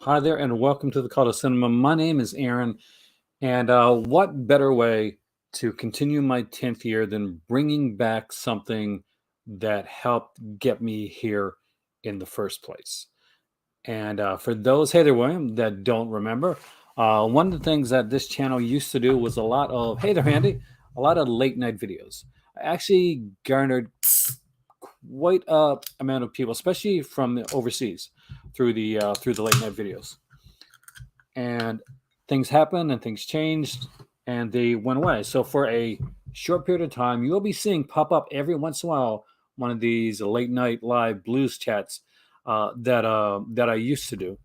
Hi there, and welcome to the Call to Cinema. My name is Aaron, and what better way to continue my 10th year than bringing back something that helped get me here in the first place? And for those, hey there, William, that don't remember, one of the things that this channel used to do was a lot of, hey there, Andy, a lot of late night videos. I actually garnered quite a amount of people, especially from overseas, through the late night videos. And things happened and things changed and they went away. So for a short period of time, you'll be seeing pop up every once in a while one of these late night live blues chats that I used to do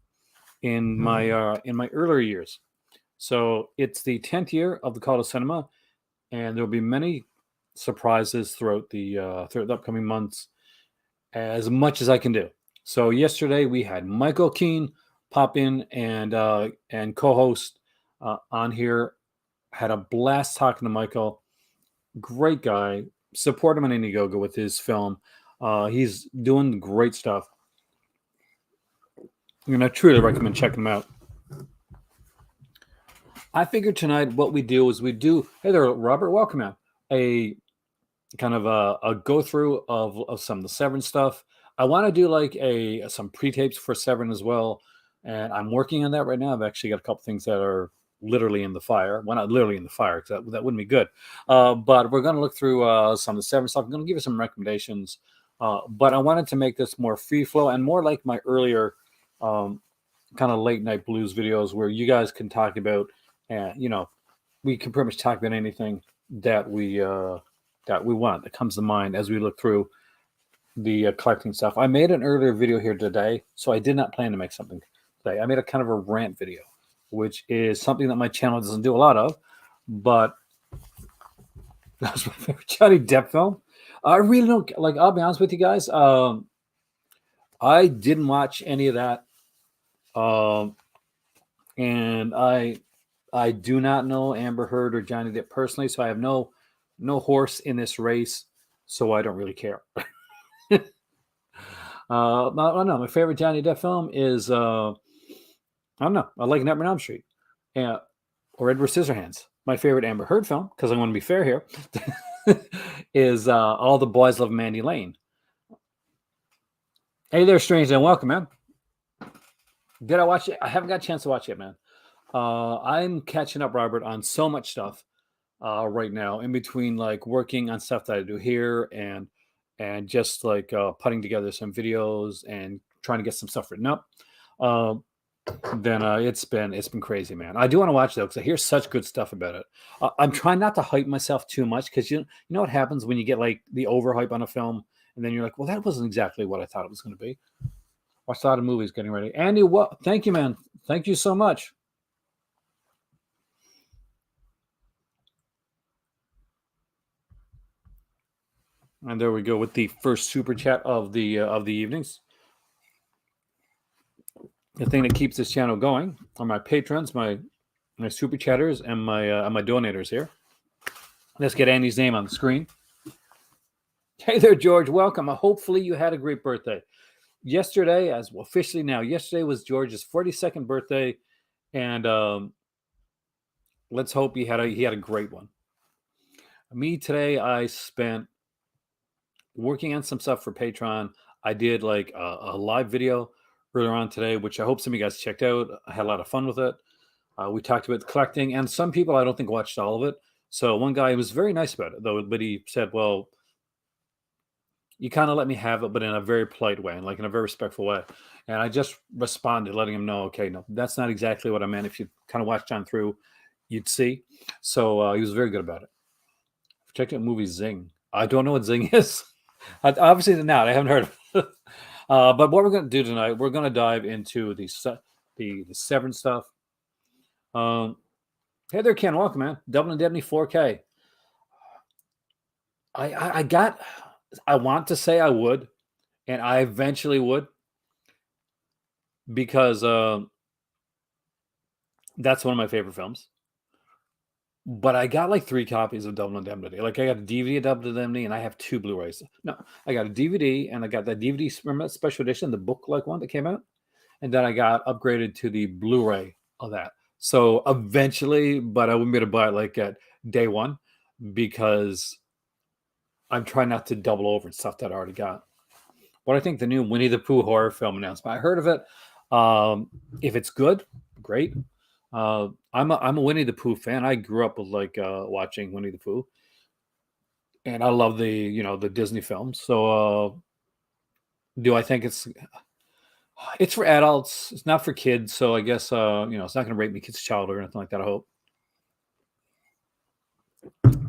in my earlier years. So it's the 10th year of the Call to Cinema, and there will be many surprises throughout the upcoming months, as much as I can do. So yesterday we had Michael Keane pop in and co-host on here. Had a blast talking to Michael. Great guy. Support him on Indiegogo with his film. He's doing great stuff. And I truly recommend checking him out. I figured tonight what we do is hey there, Robert, welcome man. A kind of a go through of some of the Severin stuff. I want to do like some pre-tapes for Severin as well, and I'm working on that right now. I've actually got a couple things that are literally in the fire. Well, not literally in the fire, because that wouldn't be good. But we're going to look through some of the Severin stuff. I'm going to give you some recommendations, but I wanted to make this more free flow and more like my earlier kind of late night blues videos, where you guys can talk about, we can pretty much talk about anything that we want that comes to mind as we look through the collecting stuff. I made an earlier video here today, so I did not plan to make something today. I made a kind of a rant video, which is something that my channel doesn't do a lot of, but that's my favorite Johnny Depp film. I really don't like. I'll be honest with you guys. I didn't watch any of that, and I do not know Amber Heard or Johnny Depp personally, so I have no horse in this race, so I don't really care. I don't know. My favorite Johnny Depp film is I don't know. I like Nightmare on Elm Street, or Edward Scissorhands. My favorite Amber Heard film, because I want to be fair here, is All the Boys Love Mandy Lane. Hey there, strange and welcome, man. Did I watch it? I haven't got a chance to watch it, man. I'm catching up, Robert, on so much stuff right now, in between like working on stuff that I do here and just like putting together some videos and trying to get some stuff written up. Then it's been crazy, man. I do want to watch though, because I hear such good stuff about it. I'm trying not to hype myself too much, because you know what happens when you get like the overhype on a film, and then you're like, well, that wasn't exactly what I thought it was going to be. Watched a lot of movies getting ready. Andy, what? Thank you, man. Thank you so much. And there we go with the first super chat of the evenings. The thing that keeps this channel going are my patrons, my super chatters, and my donators here. Let's get Andy's name on the screen. Hey there, George. Welcome. Hopefully you had a great birthday. Yesterday, as well, officially now, yesterday was George's 42nd birthday, and let's hope he had a great one. Me today, I spent working on some stuff for Patreon. I did like a live video earlier on today, which I hope some of you guys checked out. I had a lot of fun with it. We talked about the collecting, and some people I don't think watched all of it. So one guy was very nice about it, though, but he said, well, you kind of let me have it, but in a very polite way and like in a very respectful way. And I just responded, letting him know, okay, no, that's not exactly what I meant. If you kind of watched on through, you'd see. So he was very good about it. Checked out movie Zing. I don't know what Zing is. Obviously not. I haven't heard of it. But what we're going to do tonight, we're going to dive into the Severin stuff. Hey there, Ken. Welcome, man. Double Indemnity 4K. I want to say I would, and I eventually would, because that's one of my favorite films. But I got like 3 copies of Double Indemnity. Like I got a DVD of Double Indemnity, and I have 2 Blu-rays. No, I got a DVD, and I got that DVD, remember that special edition, the book-like one that came out? and then I got upgraded to the Blu-ray of that. So eventually, but I wouldn't be able to buy it like at day one because I'm trying not to double over and stuff that I already got. What I think the new Winnie the Pooh horror film announcement. I heard of it. If it's good, great. I'm a Winnie the Pooh fan. I grew up with like watching Winnie the Pooh, and I love the Disney films. So do I think it's for adults? It's not for kids. So I guess it's not going to rape me kid's child or anything like that. I hope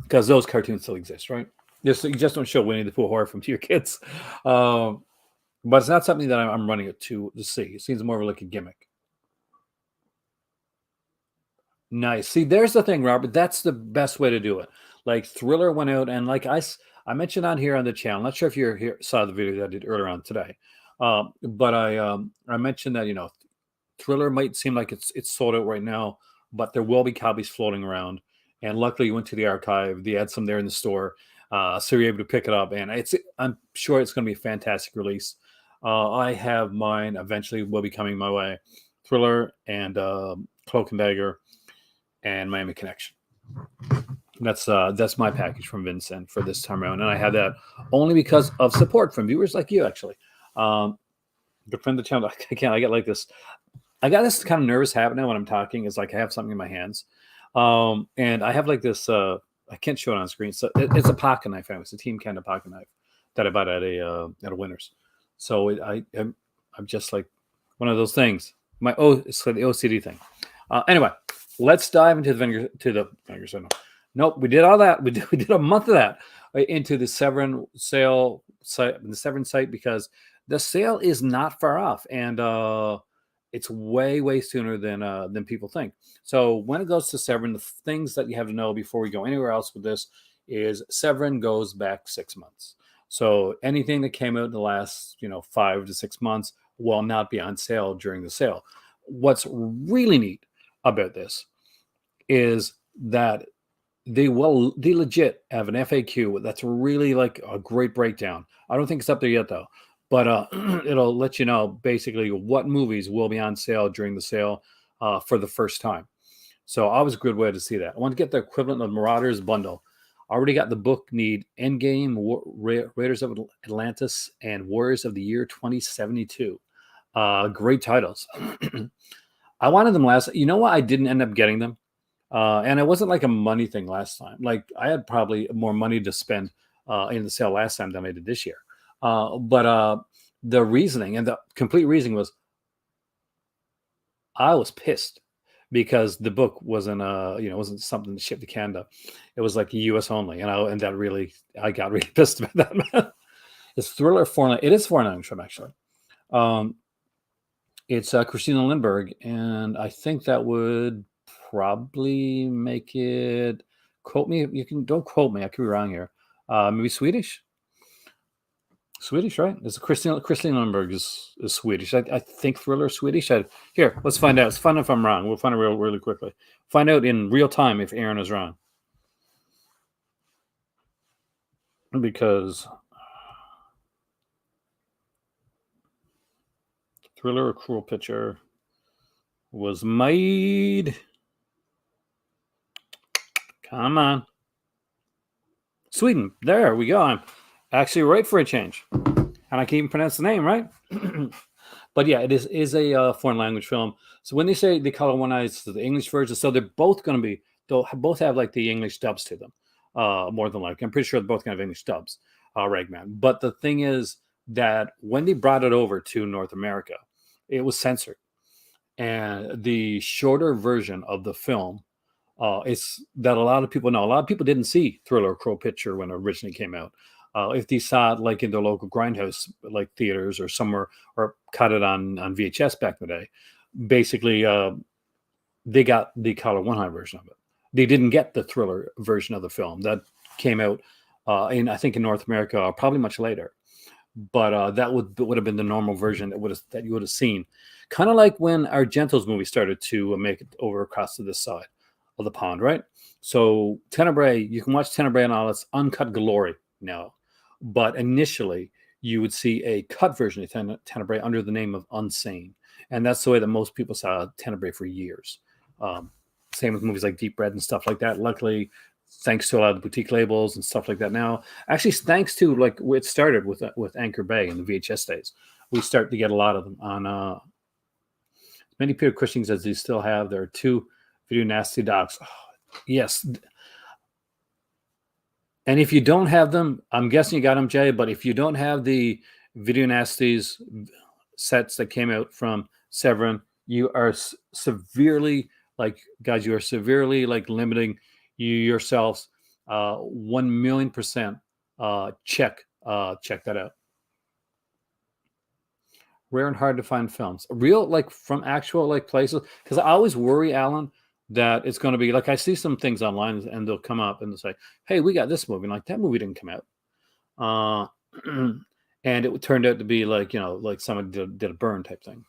because those cartoons still exist, right? You just don't show Winnie the Pooh horror film to your kids. Um, but it's not something that I'm running it to see. It seems more of like a gimmick. Nice. See, there's the thing, Robert. That's the best way to do it. Like Thriller went out, and like I mentioned on here on the channel. Not sure if you saw the video that I did earlier on today, but I mentioned that Thriller might seem like it's sold out right now, but there will be copies floating around. And luckily, you went to the archive. They had some there in the store, so you're able to pick it up. And I'm sure it's going to be a fantastic release. I have mine. Eventually, will be coming my way. Thriller and Cloak and Dagger and Miami Connection. That's my package from Vincent for this time around, and I have that only because of support from viewers like you. Actually, defend the channel. I can't. I get like this. I got this kind of nervous habit now when I'm talking. It's like I have something in my hands, and I have like this. I can't show it on screen. So it's a pocket knife. It's a Team Canada pocket knife that I bought at a Winners. So I'm just like one of those things. It's like the OCD thing. Anyway, let's dive into the vinegar center. Nope, we did all that. We did a month of that into the Severuin sale site, the Severuin site, because the sale is not far off, and it's way sooner than people think. So when it goes to Severuin, the things that you have to know before we go anywhere else with this is Severuin goes back 6 months. So anything that came out in the last 5 to 6 months will not be on sale during the sale. What's really neat about this is that they legit have an FAQ that's really like a great breakdown. I don't think it's up there yet though, but it'll let you know basically what movies will be on sale during the sale for the first time. So always a good way to see that. I want to get the equivalent of Marauders bundle. I already got the book need Endgame, Raiders of Atlantis, and Warriors of the Year 2072. Great titles. I wanted them last. You know what? I didn't end up getting them. And it wasn't like a money thing last time. Like I had probably more money to spend in the sale last time than I did this year. But the reasoning and the complete reasoning was I was pissed because the book wasn't something shipped to Canada. It was like US only. I got really pissed about that. It's Thriller foreign. It is foreign language film actually. It's Christina Lindbergh, and I think that would probably make it. Quote me. Don't quote me. I could be wrong here. Maybe Swedish. Swedish, right? It's Christina Lindbergh is Swedish. I think Thriller is Swedish. Here, let's find out. Let's find out if I'm wrong. We'll find out really quickly. Find out in real time if Aaron is wrong. Because Thriller, A Cruel Picture, was made. Come on. Sweden. There we go. I'm actually right for a change. And I can even pronounce the name, right? But yeah, it is a foreign language film. So when they say they color one eye, it's the English version. So they're both going to be, they'll both have like the English dubs to them. More than likely. I'm pretty sure they're both going to have English dubs, Ragman. But the thing is that when they brought it over to North America, it was censored. And the shorter version of the film is that a lot of people know. A lot of people didn't see Thriller, Crow Picture when it originally came out. If they saw it like in their local grindhouse, like theaters or somewhere, or cut it on VHS back in the day, basically they got the Color One High version of it. They didn't get the Thriller version of the film that came out I think in North America probably much later. But that would have been the normal version that you would have seen. Kind of like when Argento's movie started to make it over across to this side of the pond, right? So Tenebrae, you can watch Tenebrae and all its uncut glory now. But initially, you would see a cut version of Tenebrae under the name of Unsane. and that's the way that most people saw Tenebrae for years. Um, Same with movies like Deep Red and stuff like that. Luckily, thanks to a lot of the boutique labels and stuff like that now, actually thanks to like it started with Anchor Bay in the VHS days, we start to get a lot of them on many Peter Cushings as they still have. There are two Video Nasty docs. Oh, yes. And if you don't have them, I'm guessing you got them, Jay, but if you don't have the Video Nasties sets that came out from Severuin, you are severely, like, guys, you are severely, like, limiting you yourselves. 1,000,000%. Check that out. Rare and hard to find films. Real, like, from actual, like, places. Because I always worry, Alan, that it's going to be like I see some things online and they'll come up and they'll say, "Hey, we got this movie." And like, that movie didn't come out, and it turned out to be like, like someone did a burn type thing.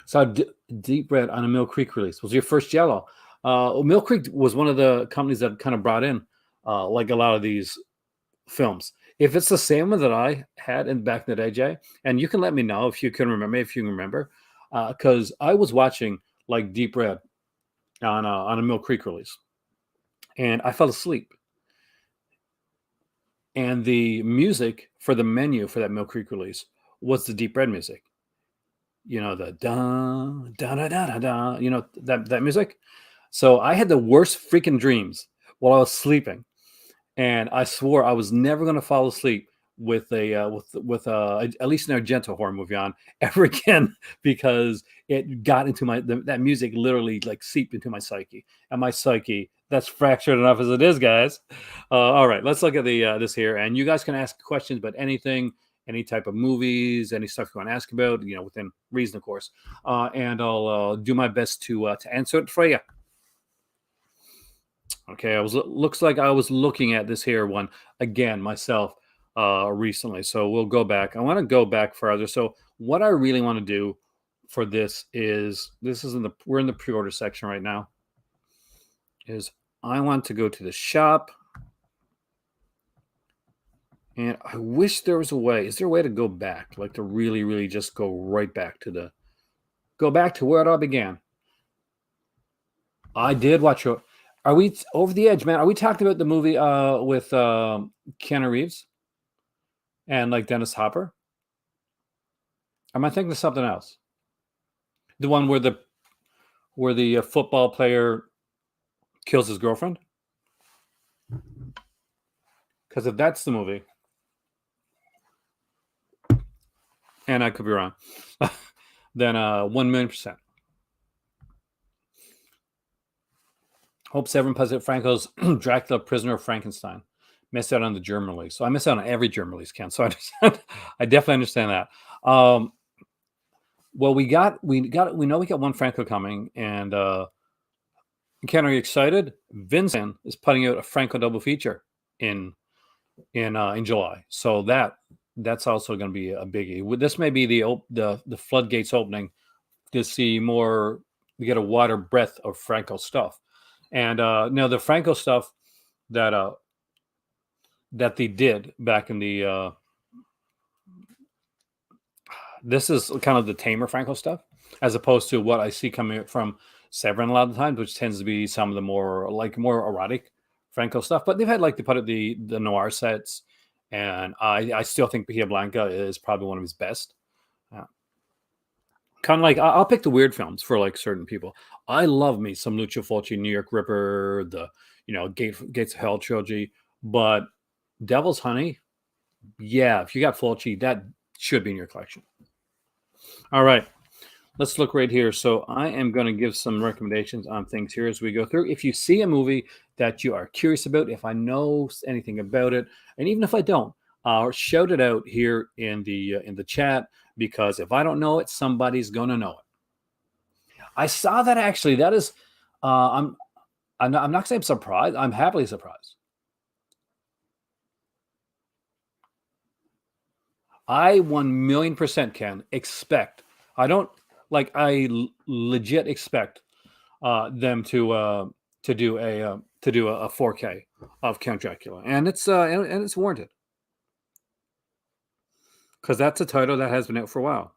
So Deep Red on a Mill Creek release was your first Jello. Mill Creek was one of the companies that kind of brought in like a lot of these films. If it's the same one that I had in back in the day, Jay, and you can let me know if you can remember, because I was watching like Deep Red on a Mill Creek release, and I fell asleep. And the music for the menu for that Mill Creek release was the Deep Red music. The da da da da da da. That music. So I had the worst freaking dreams while I was sleeping, and I swore I was never going to fall asleep with at least an Argento horror movie on ever again, because it got into that music literally like seeped into my psyche, and my psyche that's fractured enough as it is, guys. All right, let's look at this here, and you guys can ask questions about anything, any type of movies, any stuff you want to ask about, within reason, of course, and I'll do my best to answer it for you. Okay, looks like I was looking at this here one again myself recently. So we'll go back. I want to go back further. So what I really want to do for this is we're in the pre-order section right now. Is I want to go to the shop, and I wish there was a way. Is there a way to go back, like to really, really just go right back to where it all began? I did watch it. Are we over the edge, man? Are we talking about the movie with Keanu Reeves and like Dennis Hopper? Am I thinking of something else? The one where the football player kills his girlfriend? Because if that's the movie, and I could be wrong, then 1,000,000%. Hope Severin President Franco's Dracula, Prisoner of Frankenstein. Missed out on the German release. So I missed out on every German release, Ken. So I definitely understand that. Well, we know we got one Franco coming, and Ken, are you excited? Vincent is putting out a Franco double feature in July. So that's also going to be a biggie. This may be the floodgates opening to see more. We get a wider breadth of Franco stuff. And now the Franco stuff that they did back in the this is kind of the tamer Franco stuff, as opposed to what I see coming from Severin a lot of the times, which tends to be some of the more erotic Franco stuff. But they've had, like, they put it the noir sets, and I still think Bahia Blanca is probably one of his best. Kind of like I'll pick the weird films for like certain people. I love me some Lucio Fulci, New York Ripper, the Gates of Hell trilogy, but Devil's Honey, yeah, if you got Fulci, that should be in your collection. All right, let's look right here. So I am going to give some recommendations on things here as we go through. If you see a movie that you are curious about, if I know anything about it, and even if I don't, shout it out here in the chat, because if I don't know it, somebody's going to know it. I saw that, actually. That is, I'm not saying I'm surprised. I'm happily surprised. I 1,000,000% can expect. I don't like. I legit expect them to do a 4K of Count Dracula, and it's warranted, because that's a title that has been out for a while.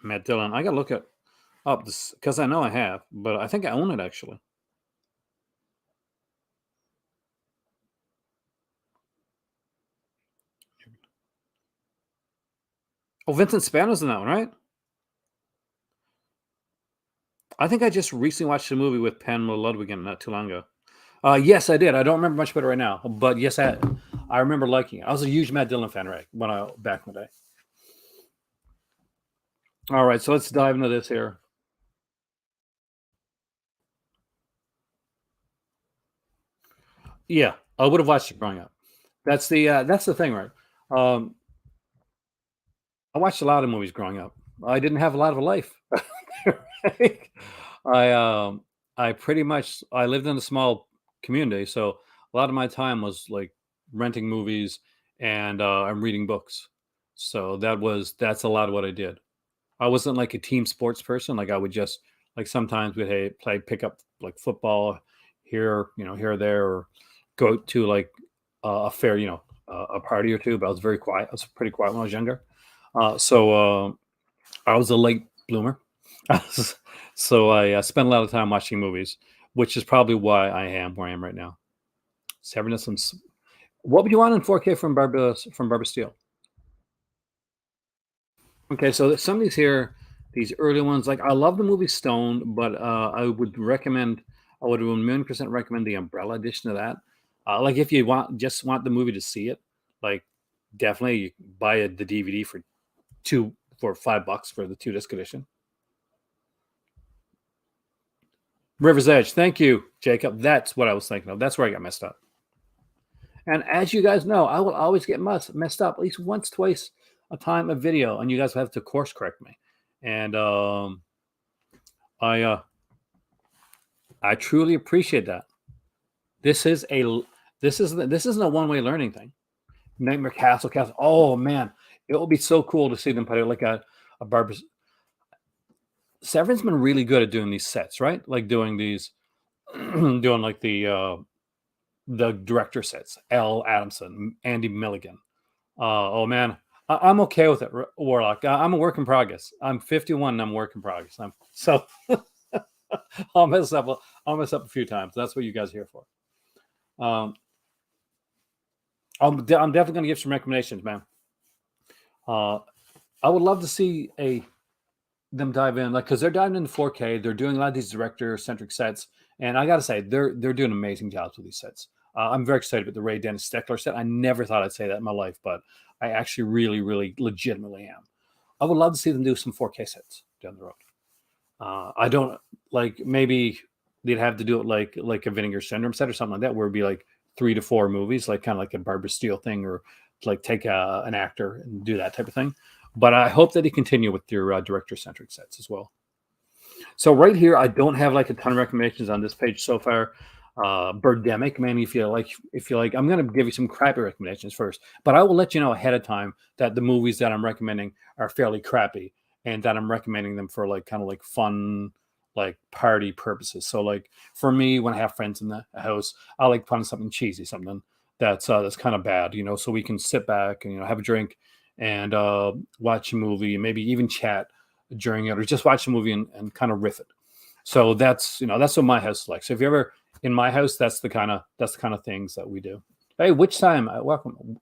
Matt Dillon. I gotta look it up this because I know I have, but I think I own it actually. Oh, Vincent Spano's in that one, right? I think I just recently watched a movie with Pamela Ludwig not too long ago. Yes, I did. I don't remember much about it right now, but yes, I remember liking it. I was a huge Matt Dillon fan, right? When I back in the day. All right, so let's dive into this here. Yeah, I would have watched it growing up. That's the thing, right? Um, I watched a lot of movies growing up. I didn't have a lot of a life. Right? I um I pretty much I lived in a small community, so a lot of my time was like renting movies and I'm reading books. So that's a lot of what I did. I wasn't like a team sports person. Like I would just like sometimes we'd play pick up like football here, here or there, or go to like a fair, a party or two. But I was very quiet. I was pretty quiet when I was younger. So I was a late bloomer. So I spent a lot of time watching movies, which is probably why I am where I am right now. Severin. What would you want in 4K from Barbara Steele? Okay, so some of these here, these early ones, like I love the movie Stone, but I would 1,000,000% recommend the Umbrella edition of that. Like if you just want the movie to see it, like definitely you buy the DVD for $5 for the 2 disc edition. River's Edge, thank you, Jacob. That's what I was thinking of. That's where I got messed up. And as you guys know, I will always get messed up at least once, twice a time a video, and you guys will have to course correct me. And I uh, I truly appreciate that. This is a this isn't a one-way learning thing. Nightmare Castle. Oh man, it will be so cool to see them put it like a barber. Severin's been really good at doing these sets, right? Like doing these, doing like the director sets. L. Adamson, Andy Milligan. Oh man, I'm okay with it, Warlock. I'm a work in progress. I'm 51 and I'm a work in progress. So I'll mess up. I'll mess up a few times. That's what you guys are here for. Um, I'm definitely going to give some recommendations, man. Uh, I would love to see them dive in, like because they're diving into 4K. They're doing a lot of these director centric sets, and I got to say they're doing amazing jobs with these sets. I'm very excited about the Ray Dennis Steckler set. I never thought I'd say that in my life, but I actually really, really, legitimately am. I would love to see them do some 4K sets down the road. I don't like maybe they'd have to do it like a Vinegar Syndrome set or something like that, where it'd be like 3 to 4 movies, like kind of like a Barbara Steele thing, or like take an actor and do that type of thing. But I hope that they continue with their director centric sets as well. So right here, I don't have like a ton of recommendations on this page so far. Birdemic, man, if you like, I'm gonna give you some crappy recommendations first, but I will let you know ahead of time that the movies that I'm recommending are fairly crappy and that I'm recommending them for like kind of like fun, like party purposes. So like for me, when I have friends in the house, I like putting something cheesy, something that's kind of bad, so we can sit back and have a drink and watch a movie, maybe even chat during it, or just watch a movie and kind of riff it. So that's what my house is like. So if you're ever in my house, that's the kind of things that we do. Hey, which time? Welcome.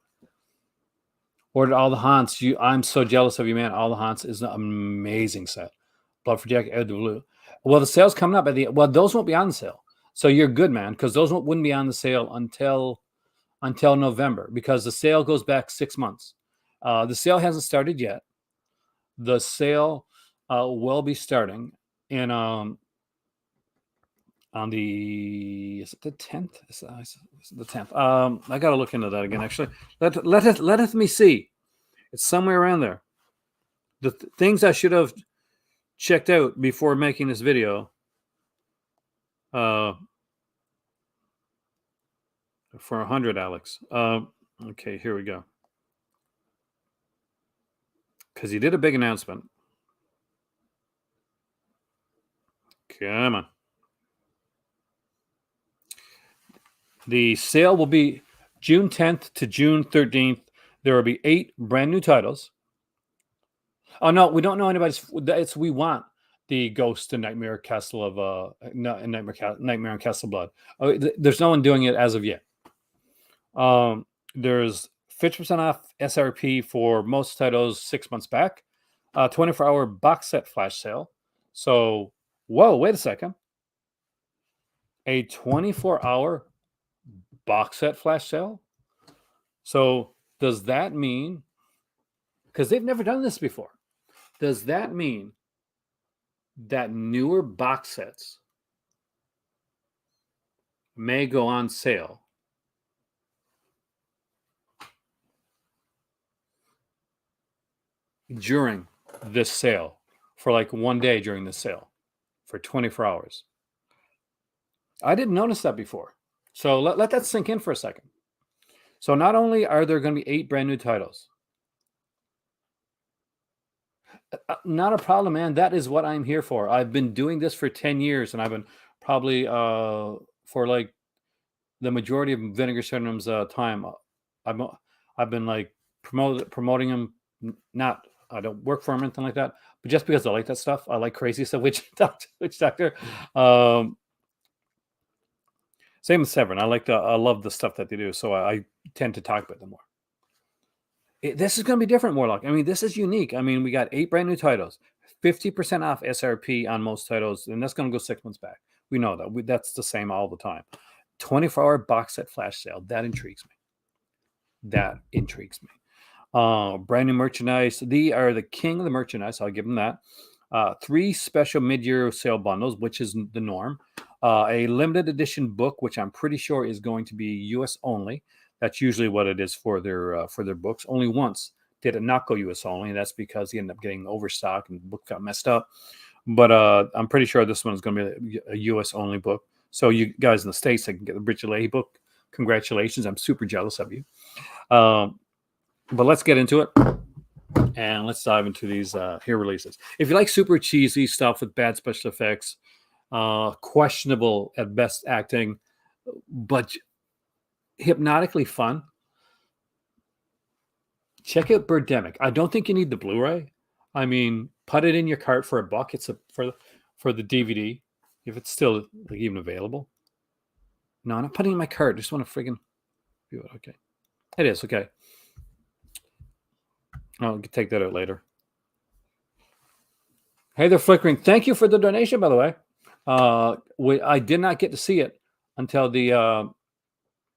Ordered All the Haunts. I'm so jealous of you, man. All the Haunts is an amazing set. Blood for Jack, Ed the Blue. Well, the sale's coming up well, those won't be on sale. So you're good, man, because those wouldn't be on the sale until November, because the sale goes back 6 months. The sale hasn't started yet. The sale will be starting in on the is it the 10th? Is it the 10th? I gotta look into that again. Actually, let me see. It's somewhere around there. The things I should have checked out before making this video. Uh, for 100, Alex. Okay, here we go. Because he did a big announcement. Come on. The sale will be June 10th to June 13th. There will be 8 brand new titles. Oh no, we don't know anybody's. It's we want the Ghost and Nightmare Castle of Nightmare on Castle Blood. There's no one doing it as of yet. There's 50% off SRP for most titles 6 months back. 24-hour box set flash sale. So, whoa, wait a second. A 24-hour box set flash sale? So, does that mean, because they've never done this before, does that mean that newer box sets may go on sale during this sale for like one day during the sale for 24 hours? I didn't notice that before. So let that sink in for a second. So not only are there going to be 8 brand new titles, not a problem, man. That is what I'm here for. I've been doing this for 10 years, and I've been probably for like the majority of Vinegar Syndrome's time. I've I've been like promoting them. Not I don't work for them or anything like that, but just because I like that stuff, I like crazy stuff. Witch Doctor. Um, Same with Severin. I love the stuff that they do, so I tend to talk about them more. This is going to be different, Warlock. I mean, this is unique. I mean, we got 8 brand new titles, 50% off SRP on most titles, and that's going to go 6 months back. We know that. That's the same all the time. 24-hour box set flash sale. That intrigues me. That intrigues me. Brand new merchandise. They are the king of the merchandise. I'll give them that. 3 special mid-year sale bundles, which is the norm. A limited edition book, which I'm pretty sure is going to be U.S. only. That's usually what it is for their books. Only once did it not go U.S. only. That's because he ended up getting overstock and the book got messed up. But I'm pretty sure this one is going to be a U.S. only book. So you guys in the States that can get the Bridget Leahy book, congratulations. I'm super jealous of you. But let's get into it. And let's dive into these here releases. If you like super cheesy stuff with bad special effects, questionable at best acting, but hypnotically fun, check out Birdemic. I don't think you need the Blu-ray. I mean, put it in your cart for $1. It's for the DVD, if it's still like even available. No, I'm not putting it in my cart. I just want to friggin' view it. Okay, it is okay. I'll take that out later. Hey, they're flickering. Thank you for the donation, by the way. I did not get to see it until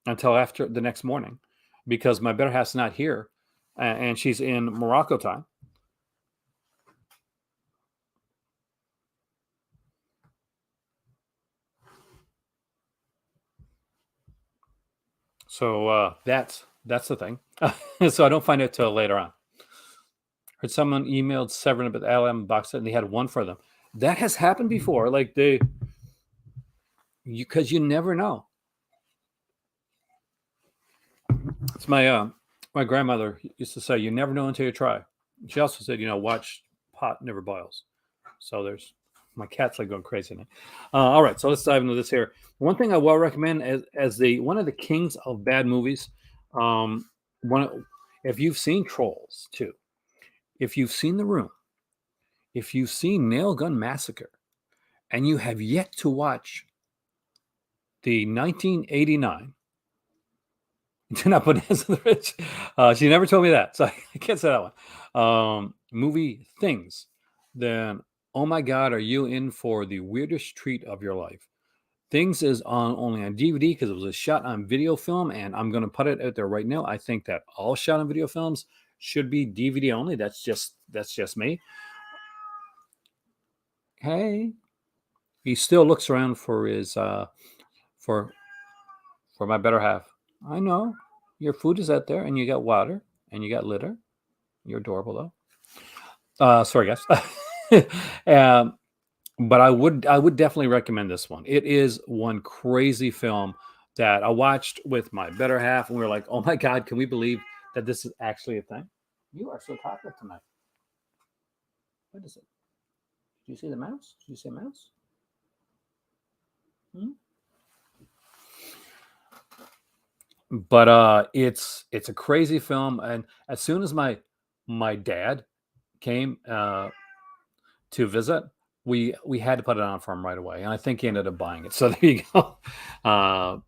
after the next morning because my better half's not here, and she's in Morocco time. So that's the thing. So I don't find it till later on. Heard someone emailed Severin about the LM box set and they had one for them. That has happened before. Like because you never know. It's my grandmother used to say, "You never know until you try." She also said, "Watch pot never boils." So there's my cat's like going crazy now. All right, so let's dive into this here. One thing I will recommend as one of the kings of bad movies, if you've seen Trolls 2, if you've seen The Room, if you've seen Nail Gun Massacre, and you have yet to watch the 1989. Do not put hands on the rich. She never told me that, so I can't say that one. Movie Things. Then, oh my God, are you in for the weirdest treat of your life? Things is only on DVD because it was a shot on video film, and I'm going to put it out there right now. I think that all shot on video films should be DVD only. That's just me. Hey, he still looks around for his for my better half. I know your food is out there, and you got water, and you got litter. You're adorable though. Sorry, guys. But I would definitely recommend this one. It is one crazy film that I watched with my better half, and we were like, "Oh my God, can we believe that this is actually a thing?" You are so talkative tonight. What is it? Did you see the mouse? Did you see a mouse? But it's a crazy film, and as soon as my dad came to visit, we had to put it on for him right away, and I think he ended up buying it. So there you go. Uh,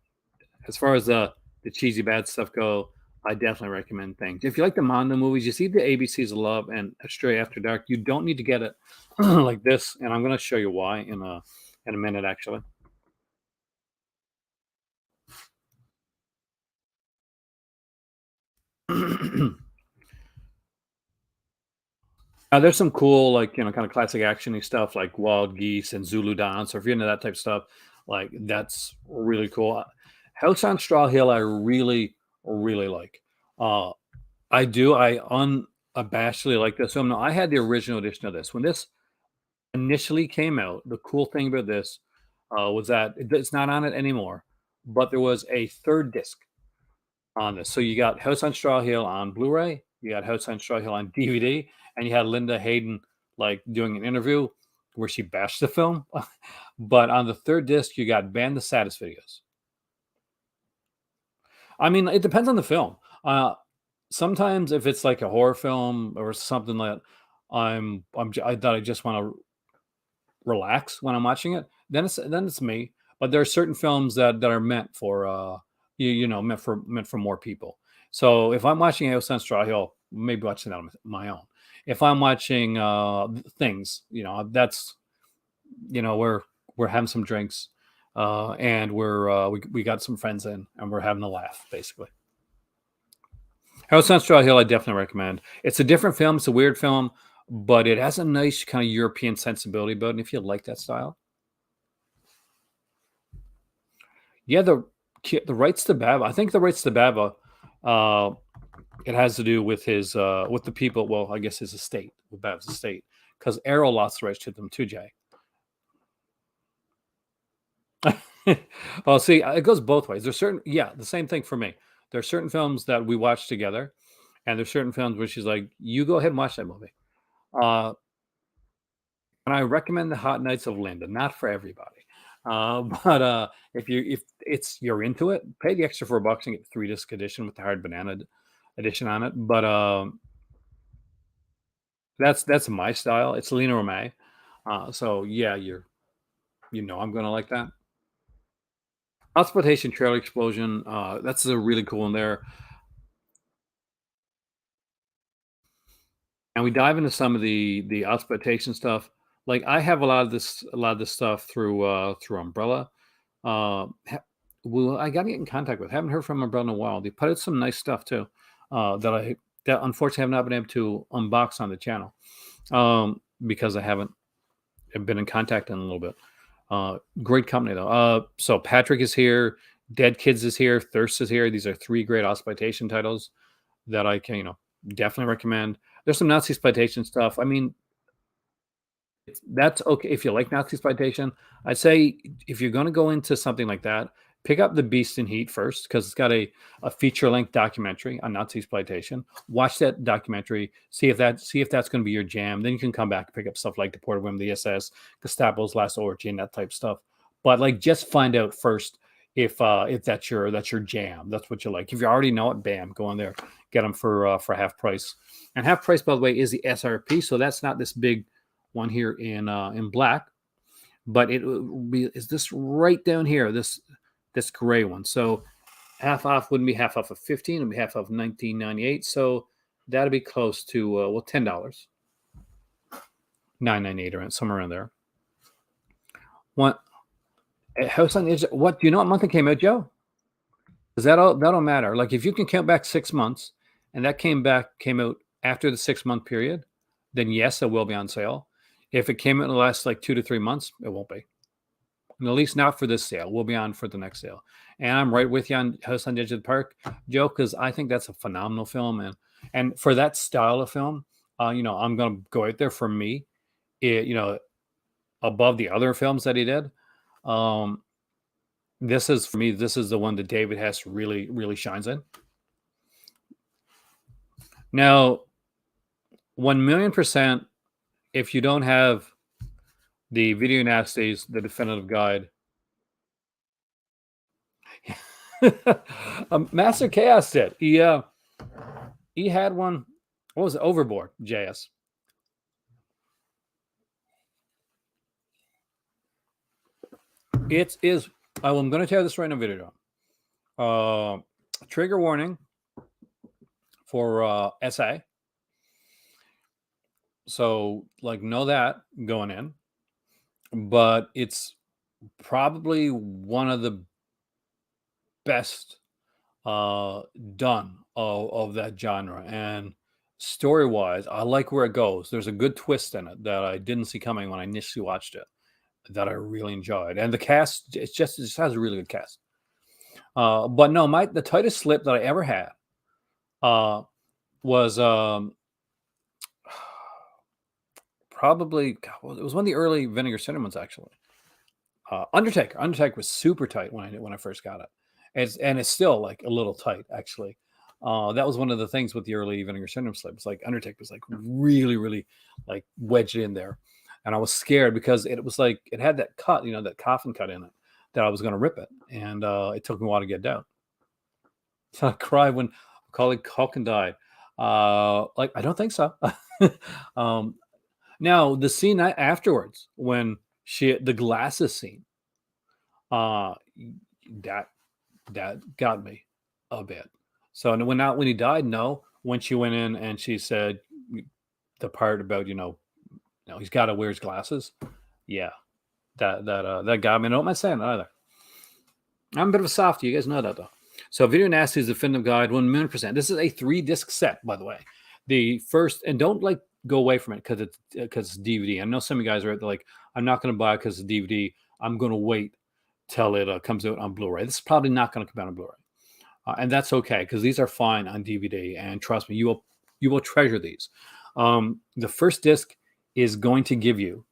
as far as the cheesy bad stuff go, I definitely recommend things. If you like the Mondo movies, you see the ABCs of Love and Stray After Dark. You don't need to get it like this, and I'm going to show you why in a minute, actually. There's some cool, like, kind of classic actiony stuff like Wild Geese and Zulu Dance. Or if you're into that type of stuff, like that's really cool. House on Straw Hill, I really, really like. Uh, I do. I unabashedly like this film. Now, I had the original edition of this. When this initially came out, the cool thing about this was that it's not on it anymore, but there was a third disc on this. So you got House on Straw Hill on Blu-ray, you got House on Straw Hill on DVD, and you had Linda Hayden like doing an interview where she bashed the film. But on the third disc, you got Ban the Saddest videos. I mean, it depends on the film. Sometimes if it's like a horror film or something like I thought I just want to relax when I'm watching it, then it's me. But there are certain films that are meant for meant for more people. So if I'm watching House on Straw Hill, maybe watching that on my own. If I'm watching things, that's we're having some drinks, and we got some friends in, and we're having a laugh basically. House on Straw Hill, I definitely recommend. It's a different film. It's a weird film, but it has a nice kind of European sensibility about it. And if you like that style, yeah, the rights to Bava. I think the rights to Bava, uh, it has to do with his with the people. Well, I guess his estate, with Bava's estate, because Arrow lost the rights to them too, Jay. Well, see, it goes both ways. There's certain, yeah, the same thing for me. There are certain films that we watch together, and there's certain films where she's like, "You go ahead and watch that movie." Uh, and I recommend The Hot Nights of Linda, not for everybody. But if it's you're into it, pay the extra $4 and get the 3 disc edition with the hard banana edition on it. But that's my style. It's Lena Romay. So yeah, I'm gonna like that. Exploitation Trailer Explosion. That's a really cool one there. And we dive into some of the exploitation stuff. Like I have a lot of this stuff through Umbrella. Ha Well, I gotta get in contact with. Haven't heard from Umbrella in a while. They put out some nice stuff too, that unfortunately have not been able to unbox on the channel, because I haven't been in contact in a little bit. Great company though. So Patrick is here, Dead Kids is here, Thirst is here. These are 3 great exploitation titles that I can, definitely recommend. There's some Nazi exploitation stuff. I mean, that's okay if you like Nazi exploitation. I'd say if you're going to go into something like that, pick up The Beast in Heat first because it's got a feature length documentary on Nazi exploitation. Watch that documentary, see if that's going to be your jam. Then you can come back and pick up stuff like Deported Women, the SS, Gestapo's Last Orgy, and that type of stuff. But like, just find out first if that's your jam. That's what you like. If you already know it, bam, go in there, get them for half price. And half price, by the way, is the SRP, so that's not this big one here in black, but it is this right down here, this gray one. So half off wouldn't be half off of 15, it'd be half off 19.98. So that'd be close to $10, 9.98 around somewhere around there. What House on the Edge? What do you know? What month it came out, Joe? Because that'll matter. Like if you can count back 6 months, and that came out after the 6 month period, then yes, it will be on sale. If it came out in the last like 2 to 3 months, it won't be. And at least not for this sale. We'll be on for the next sale. And I'm right with you on House on the Edge of the Park, Joe, because I think that's a phenomenal film. And for that style of film, I'm gonna go out there for me, above the other films that he did. Um, this is for me, this is the one that David Hess really, really shines in. Now, 1,000,000%, if you don't have the Video Nasties, the definitive guide. Master Chaos did. He had one. What was it? Overboard, JS. It is. I'm going to tell you this right in a video. Trigger warning for SA. So, like, know that going in. But it's probably one of the best done of that genre. And story wise, I like where it goes. There's a good twist in it that I didn't see coming when I initially watched it that I really enjoyed. And the cast, it just has a really good cast. But no, the tightest slip that I ever had uh, was probably it was one of the early Vinegar Cinnamons actually. Undertaker. Undertaker was super tight when I first got it. It's still like a little tight actually. That was one of the things with the early Vinegar Syndrome slips. Like Undertaker was like really, really like wedged in there, and I was scared because it was like it had that cut, that coffin cut in it, that I was going to rip it, and it took me a while to get down. So I cried when Macaulay Culkin died. Like I don't think so. um, Now the scene afterwards when the glasses scene, uh, that that got me a bit. So when he died, no. When she went in and she said the part about he's got to wear his glasses, yeah, that got me. No, I'm not saying that either. I'm a bit of a softie. You guys know that though. So Video Nasty's Definitive Guide, 1,000,000%. This is a 3-disc set, by the way. The first, and don't like go away from it because it's DVD. I know some of you guys are like, I'm not going to buy it because it's DVD. I'm going to wait till it comes out on Blu-ray. This is probably not going to come out on Blu-ray, and that's okay because these are fine on DVD. And trust me, you will treasure these. The first disc is going to give you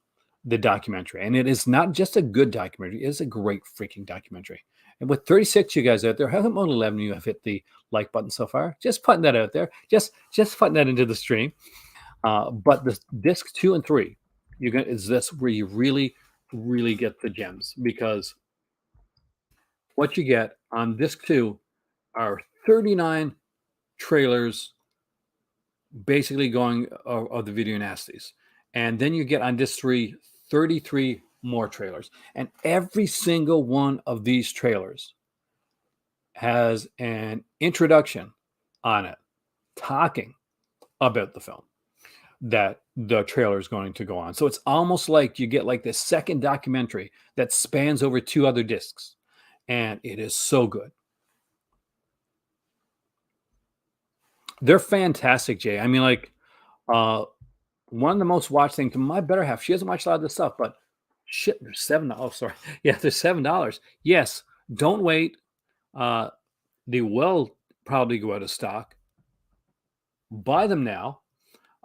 the documentary, and it is not just a good documentary; it is a great freaking documentary. And with 36, you guys out there, how come only 11 of you have hit the like button so far? Just putting that out there, just putting that into the stream. But the disc 2 and 3, is this where you really, really get the gems because what you get on disc 2 are 39 trailers basically going of the video nasties. And then you get on disc 3 33 more trailers. And every single one of these trailers has an introduction on it talking about the film that the trailer is going to go on. So it's almost like you get like this second documentary that spans over 2 other discs. And it is so good. They're fantastic, Jay. I mean, like, one of the most watched things. My better half, she doesn't watch a lot of this stuff, but shit, there's $7. Oh, sorry, yeah, there's $7. Yes, don't wait. Uh, they will probably go out of stock. Buy them now.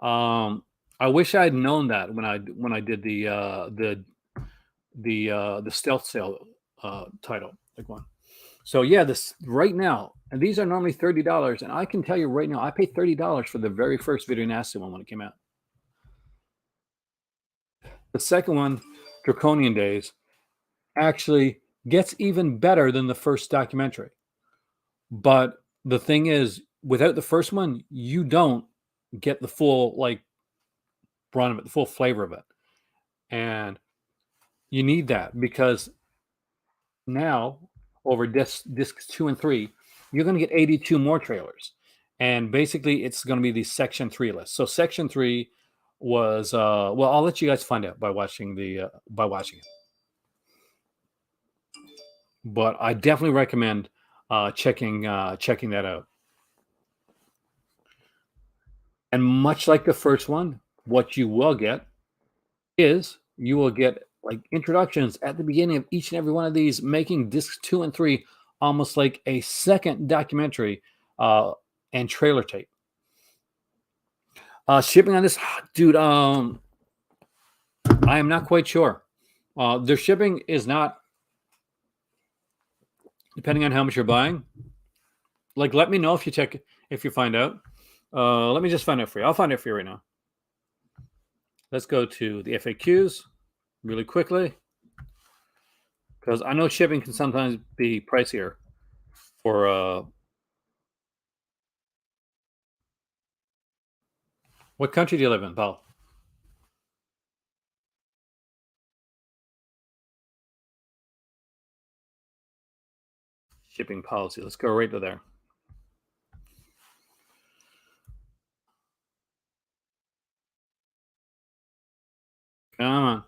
I wish I had known that when I did the stealth sale title like one. So yeah, this right now, and these are normally $30, and I can tell you right now, I paid $30 for the very first Video Nasty one when it came out. The second one, Draconian Days, actually gets even better than the first documentary. But the thing is, without the first one, you don't get the full like run of it, the full flavor of it. And you need that because now over discs 2 and 3, you're going to get 82 more trailers. And basically it's going to be the section 3 list. So section 3 was well, I'll let you guys find out by watching it. But I definitely recommend checking that out. And much like the first one, what you will get is you will get like introductions at the beginning of each and every one of these, making discs 2 and 3 almost like a second documentary and trailer tape. Shipping on this, dude, I am not quite sure. Their shipping is not, depending on how much you're buying. Like, let me know if you find out. Let me just find out for you. I'll find out for you right now. Let's go to the FAQs really quickly because I know shipping can sometimes be pricier for what country do you live in, Paul? shipping policy. Let's go right to there. Come on.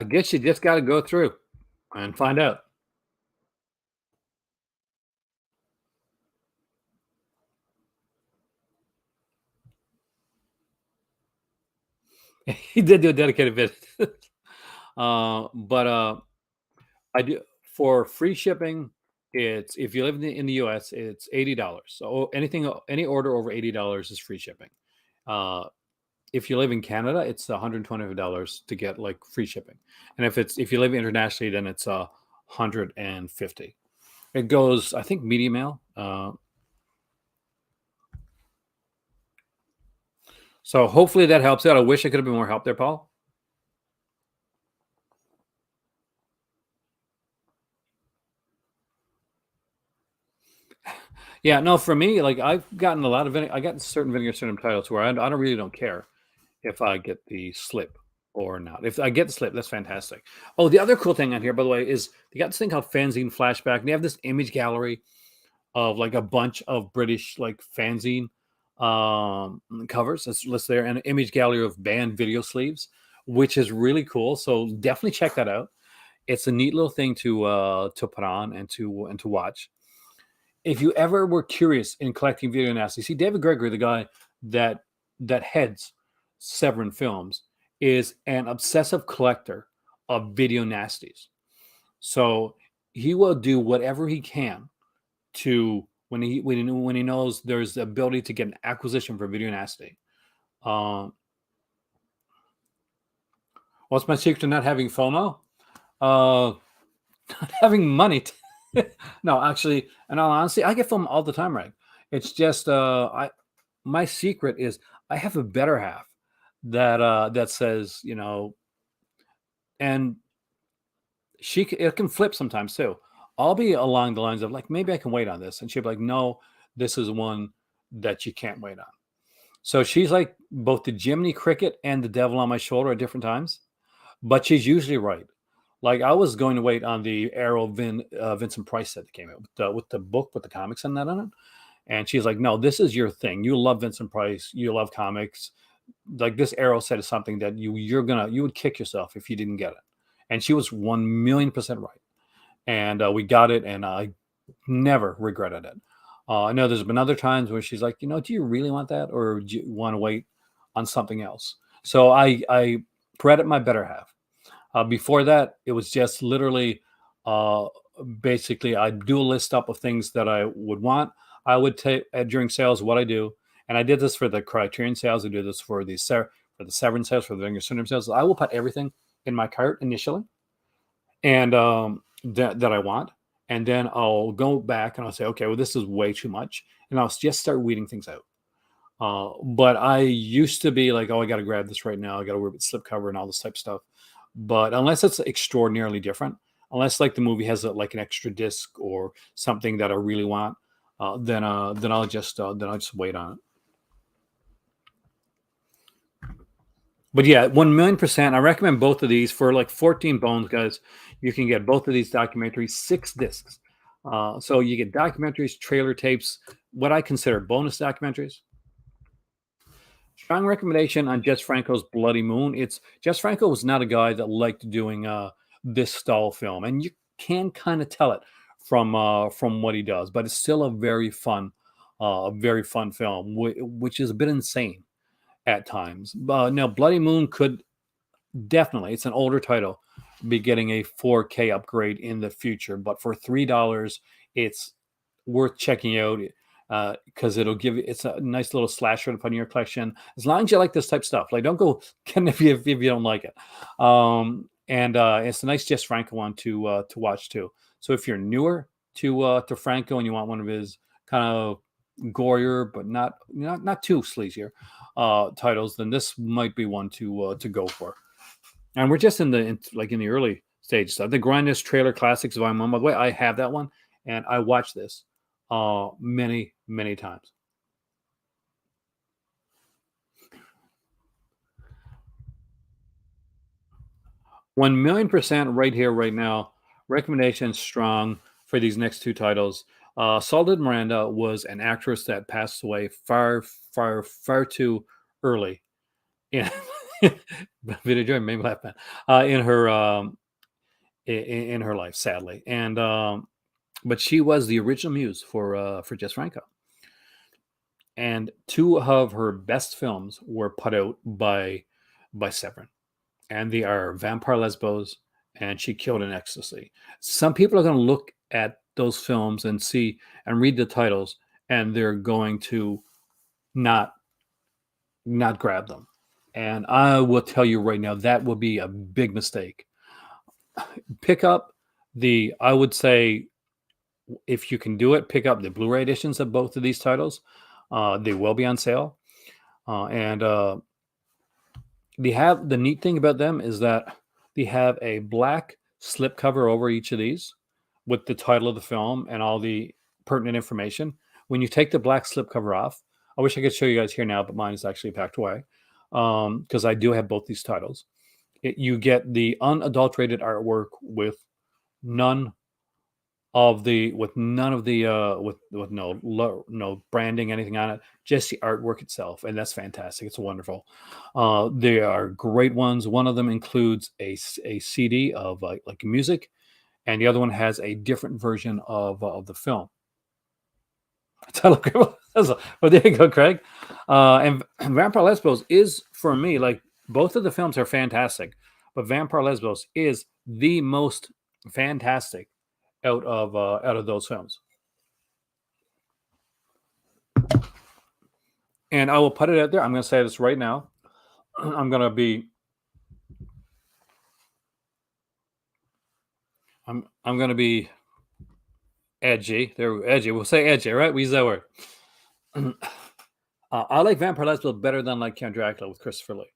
I guess you just got to go through and find out. He did do a dedicated visit. But I do for free shipping. It's if you live in the U.S., it's $80. So anything, any order over $80 is free shipping. Uh, if you live in Canada, it's $125 to get like free shipping, and if you live internationally, then it's 150. It goes, I think, medium mail. So hopefully that helps out. I wish I could have been more help there, Paul. Yeah, no, for me, like I've gotten a lot of I got certain vinegar syndrome titles where I don't really don't care if I get the slip or not. If I get the slip, that's fantastic. Oh, the other cool thing on here, by the way, is they got this thing called Fanzine Flashback. And they have this image gallery of like a bunch of British like fanzine covers that's listed there, and an image gallery of band video sleeves, which is really cool. So definitely check that out. It's a neat little thing to put on and to watch. If you ever were curious in collecting video nasty, see David Gregory, the guy that heads Severin Films, is an obsessive collector of video nasties. So he will do whatever he can to when he knows there's the ability to get an acquisition for video nasty. Um, what's my secret to not having FOMO? Uh, not having money. No, actually, in all honesty, I get FOMO all the time, right? It's just I my secret is I have a better half that says, and it can flip sometimes too. I'll be along the lines of like maybe I can wait on this, and she'll be like, no, this is one that you can't wait on. So she's like both the Jiminy Cricket and the devil on my shoulder at different times, but she's usually right. Like I was going to wait on the Arrow Vincent Price set that came out with the book with the comics and that on it, and she's like, "No, this is your thing. You love Vincent Price. You love comics. Like this Arrow set is something that you would kick yourself if you didn't get it." And she was 1,000,000% right. And we got it, and I never regretted it. I know there's been other times where she's like, do you really want that, or do you want to wait on something else? So I credit my better half. Before that, it was just literally, uh, basically, I'd do a list up of things that I would want. I would take during sales what I do, and I did this for the Criterion sales. I do this for for the Severin sales, for the Vinegar Syndrome sales. I will put everything in my cart initially, and that I want, and then I'll go back and I'll say, okay, well, this is way too much, and I'll just start weeding things out. But I used to be like, oh, I got to grab this right now. I got to wear the slipcover and all this type of stuff. But unless it's extraordinarily different, unless like the movie has like an extra disc or something that I really want, then I'll just wait on it. But yeah, 1,000,000%. I recommend both of these for like 14 bones, guys. You can get both of these documentaries, 6 discs. So you get documentaries, trailer tapes, what I consider bonus documentaries. Strong recommendation on Jess Franco's Bloody Moon. It's Jess Franco was not a guy that liked doing this style film, and you can kind of tell it from what he does. But it's still a very fun film, which is a bit insane at times. Now, Bloody Moon could definitely, it's an older title, be getting a 4K upgrade in the future, but for $3, it's worth checking out because it'll give it's a nice little slasher to put in your collection as long as you like this type of stuff. Like, don't go getting if you don't like it. And it's a nice Jess Franco one to watch too. So if you're newer to Franco and you want one of his kind of gorier but not too sleazier titles, then this might be one to go for. And we're just in the early stages. So the Grinders Trailer Classics Volume 1. By the way, I have that one, and I watched this many times. 1,000,000% right here, right now. recommendation strong for these next two titles. Soledad Miranda was an actress that passed away far, far, far too early. In Video Joy made me laugh, man. In her in her life, sadly, and but she was the original muse for Jess Franco, and two of her best films were put out by Severin, and they are Vampire Lesbos and She Killed in Ecstasy. Some people are going to look at those films and see and read the titles, and they're going to not not grab them. And I will tell you right now that would be a big mistake. Pick up I would say, if you can do it, pick up the Blu-ray editions of both of these titles. They will be on sale, and they have the neat thing about them is that they have a black slipcover over each of these with the title of the film and all the pertinent information. When you take the black slipcover off, I wish I could show you guys here now, but mine is actually packed away because I do have both these titles. You get the unadulterated artwork with none none of the with no branding, anything on it, just the artwork itself, and that's fantastic. It's wonderful. They are great ones. One of them includes a CD of like music, and the other one has a different version of the film. Well, there you go, Craig. And Vampire Lesbos is, for me, like, both of the films are fantastic, but Vampire Lesbos is the most fantastic out of those films. And I will put it out there. I'm going to say this right now. I'm going to be. I'm going to be edgy. There, edgy. We'll say edgy, right? We use that word. I like Vampire Lesbos better than like Count Dracula with Christopher Lee,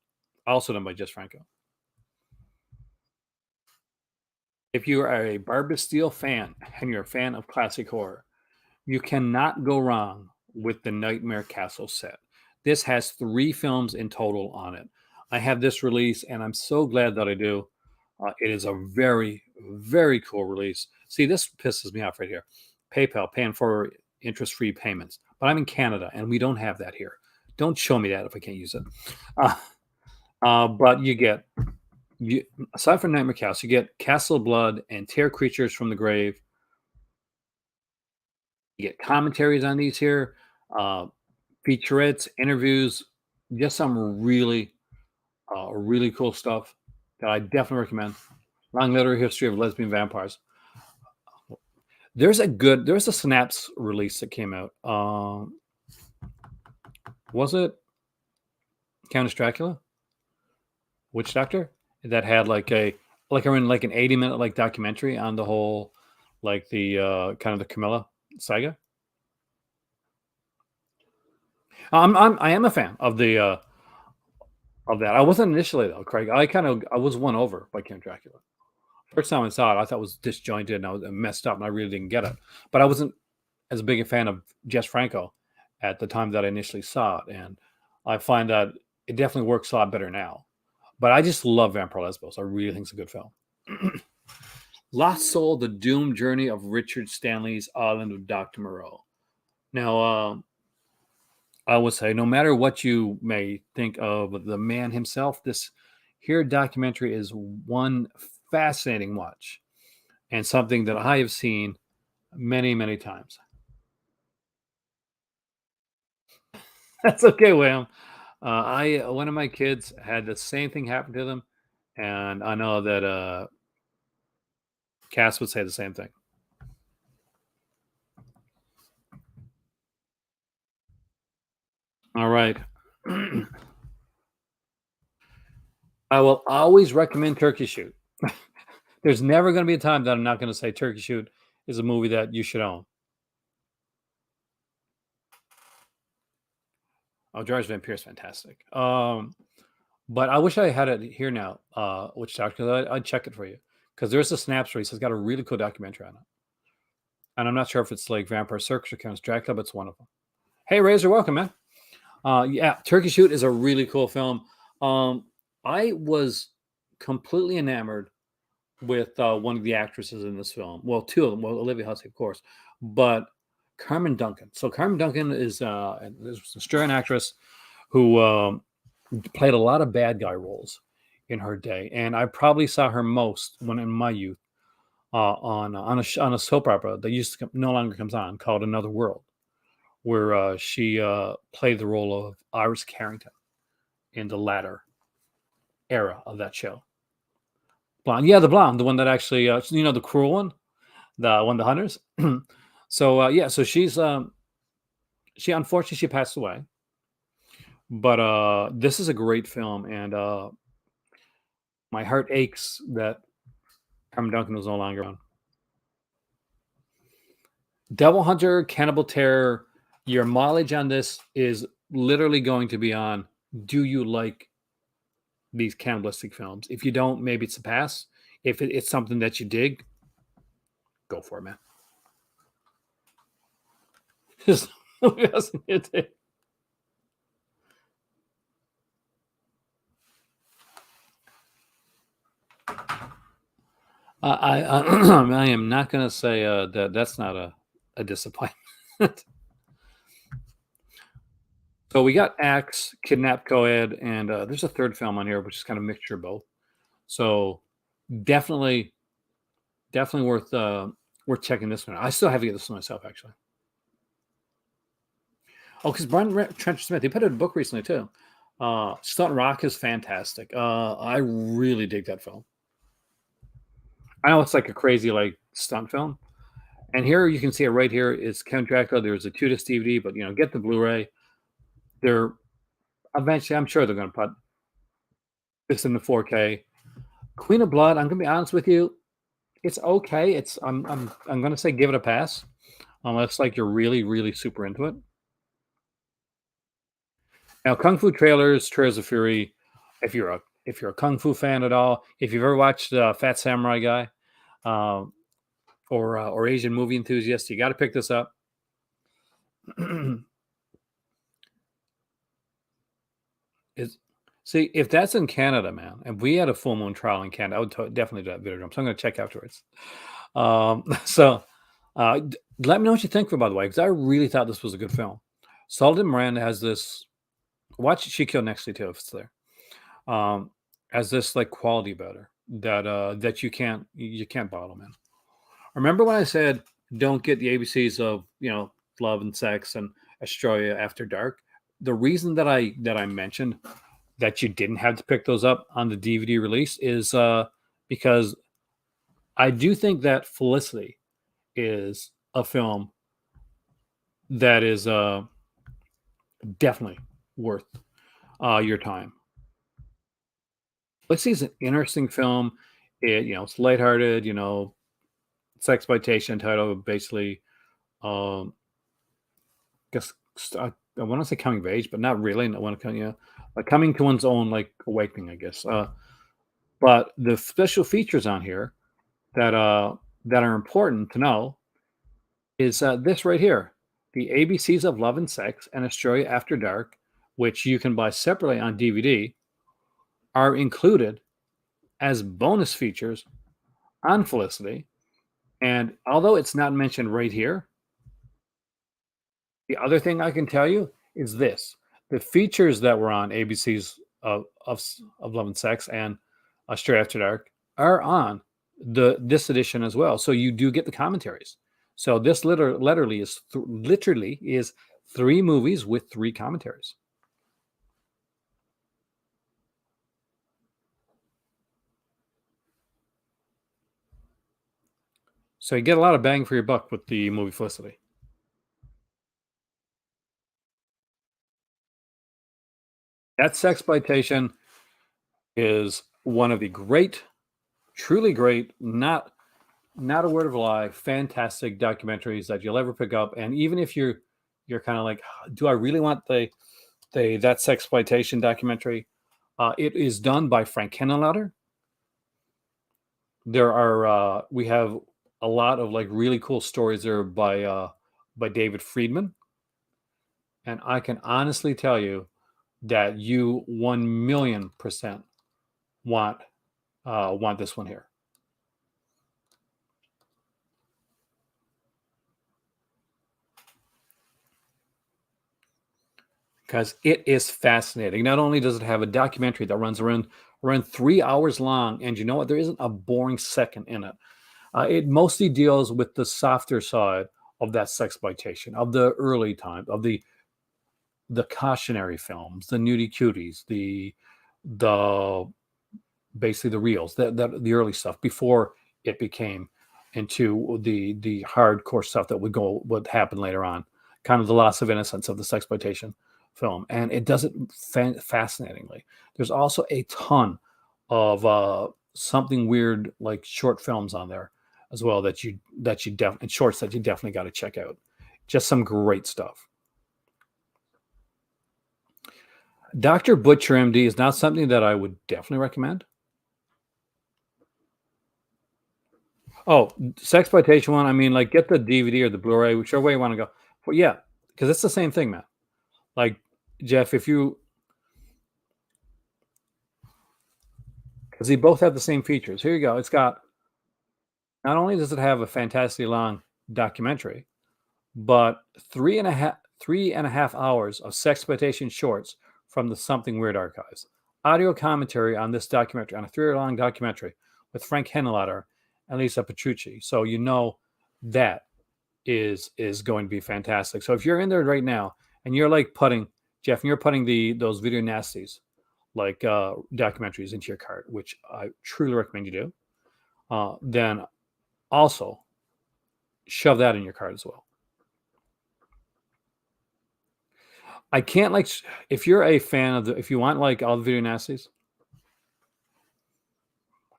also done by Jess Franco. If you are a Barbara Steele fan and you're a fan of classic horror, you cannot go wrong with the Nightmare Castle set. This has 3 films in total on it. I have this release, and I'm so glad that I do. It is a very, very cool release. See, this pisses me off right here. PayPal paying for interest-free payments, but I'm in Canada, and we don't have that here. Don't show me that if I can't use it. But you get, aside from Nightmare Castle, you get Castle Blood and Tear Creatures from the Grave. You get commentaries on these here, featurettes, interviews, just some really, really cool stuff that I definitely recommend. Long Literary History of Lesbian Vampires. There's a Synapse release that came out. Was it Countess Dracula? Witch Doctor? That had like an 80-minute like documentary on the whole, like the kind of the Camilla saga. I am a fan of the of that. I wasn't initially though, Craig. I was won over by Count Dracula. First time I saw it, I thought it was disjointed and I was messed up, and I really didn't get it. But I wasn't as big a fan of Jess Franco at the time that I initially saw it, and I find that it definitely works a lot better now. But I just love Vampire Lesbos. I really think it's a good film. Lost Soul: The Doomed Journey of Richard Stanley's Island of Dr. Moreau. Now, I would say, no matter what you may think of the man himself, this here documentary is one fascinating watch and something that I have seen many, many times. That's okay, William. One of my kids had the same thing happen to them, and I know that Cass would say the same thing. All right. I will always recommend Turkey Shoot. There's never going to be a time that I'm not going to say Turkey Shoot is a movie that you should own. Oh, George Van Pierce, fantastic. But I wish I had it here now, which doctor I'd check it for you, because there's a Snaps race. It's got a really cool documentary on it, and I'm not sure if it's like Vampire Circus or Countess Dracula, but it's one of them. Hey, Razor, welcome, man. Yeah, Turkey Shoot is a really cool film. I was completely enamored with one of the actresses in this film. Well, two of them. Well, Olivia Hussey, of course, but Carmen Duncan. So Carmen Duncan is an Australian actress who played a lot of bad guy roles in her day, and I probably saw her most when in my youth on a soap opera that used to no longer comes on called Another World, where she played the role of Iris Carrington in the latter era of that show. Blonde, yeah, the blonde, the one that actually, the cruel one, the one, the hunters. So yeah, so she unfortunately she passed away, but this is a great film, and my heart aches that Carmen Duncan was no longer on. Devil Hunter, Cannibal Terror. Your mileage on this is literally going to be on. Do you like these cannibalistic films? If you don't, maybe it's a pass. If it's something that you dig, go for it, man. Just- I am not going to say that that's not a disappointment. So we got Axe, Kidnap Coed, and there's a third film on here, which is kind of a mixture of both. So definitely, definitely worth checking this one out. I still have to get this one myself, actually. Oh, because Brian Trencher Smith, he put out a book recently too. Stunt Rock is fantastic. I really dig that film. I know it's like a crazy like stunt film, and here you can see it right here. It's Count Dracula. There's a 2-disc DVD, but get the Blu-ray. They're eventually, I'm sure they're going to put this in the 4K. Queen of Blood. I'm going to be honest with you. It's okay. I'm going to say give it a pass, unless like you're really really super into it. Now, Kung Fu Trails of Fury. If you're a Kung Fu fan at all, if you've ever watched Fat Samurai Guy, um, or Asian movie enthusiast, you got to pick this up. Is See, if that's in Canada, man, and we had a full moon trial in Canada, I would definitely do that video. So I'm going to check afterwards. So let me know what you think. By the way, because I really thought this was a good film. Sullivan Miranda has this. Watch She Killed Nextly too if it's there. Um, as this like quality better that you can't bottle, man. Remember when I said don't get the ABCs of love and sex and Australia After Dark? The reason that I mentioned that you didn't have to pick those up on the DVD release is because I do think that Felicity is a film that is definitely worth your time. Felicity is an interesting film. It's lighthearted. It's exploitation title basically. Um, guess I want to say coming of age, but not really. I want to like coming to one's own like awakening, I guess. But the special features on here that are important to know is this right here, the ABCs of Love and Sex and Australia After Dark, which you can buy separately on DVD, are included as bonus features on Felicity. And although it's not mentioned right here, the other thing I can tell you is this: the features that were on ABC's of Love and Sex and Straight After Dark are on this edition as well. So you do get the commentaries. So this literally is 3 movies with 3 commentaries. So you get a lot of bang for your buck with the movie Felicity. That sexploitation is one of the great, truly great, not a word of a lie, fantastic documentaries that you'll ever pick up. And even if you're kind of like, do I really want that sexploitation documentary? It is done by Frank Henenlotter. We have a lot of like really cool stories there by David Friedman, and I can honestly tell you that you 1,000,000% want want this one here. because it is fascinating. Not only does it have a documentary that runs around 3 hours long, and you know what? There isn't a boring second in it. It mostly deals with the softer side of that sexploitation of the early time of the cautionary films, the nudie cuties, the basically the reels, the early stuff before it became into the hardcore stuff that would happen later on, kind of the loss of innocence of the sexploitation film, and it does it fascinatingly. There's also a ton of something weird like short films on there as well and shorts that you definitely got to check out. Just some great stuff. Dr. Butcher MD is not something that I would definitely recommend. Oh, sexploitation one. I mean, like get the DVD or the Blu-ray, whichever way you want to go. But yeah, because it's the same thing, man. Like Jeff, if you because they both have the same features. Here you go. It's got not only does it have a fantastically long documentary, but three and a half hours of sexploitation shorts from the Something Weird archives. Audio commentary on this documentary, on a 3 hour long documentary with Frank Henenlotter and Lisa Petrucci. So you know that is going to be fantastic. So if you're in there right now and you're like putting Jeff, and you're putting those video nasties like documentaries into your cart, which I truly recommend you do, then also shove that in your cart as well. I can't like if you're a fan of if you want like all the video nasties,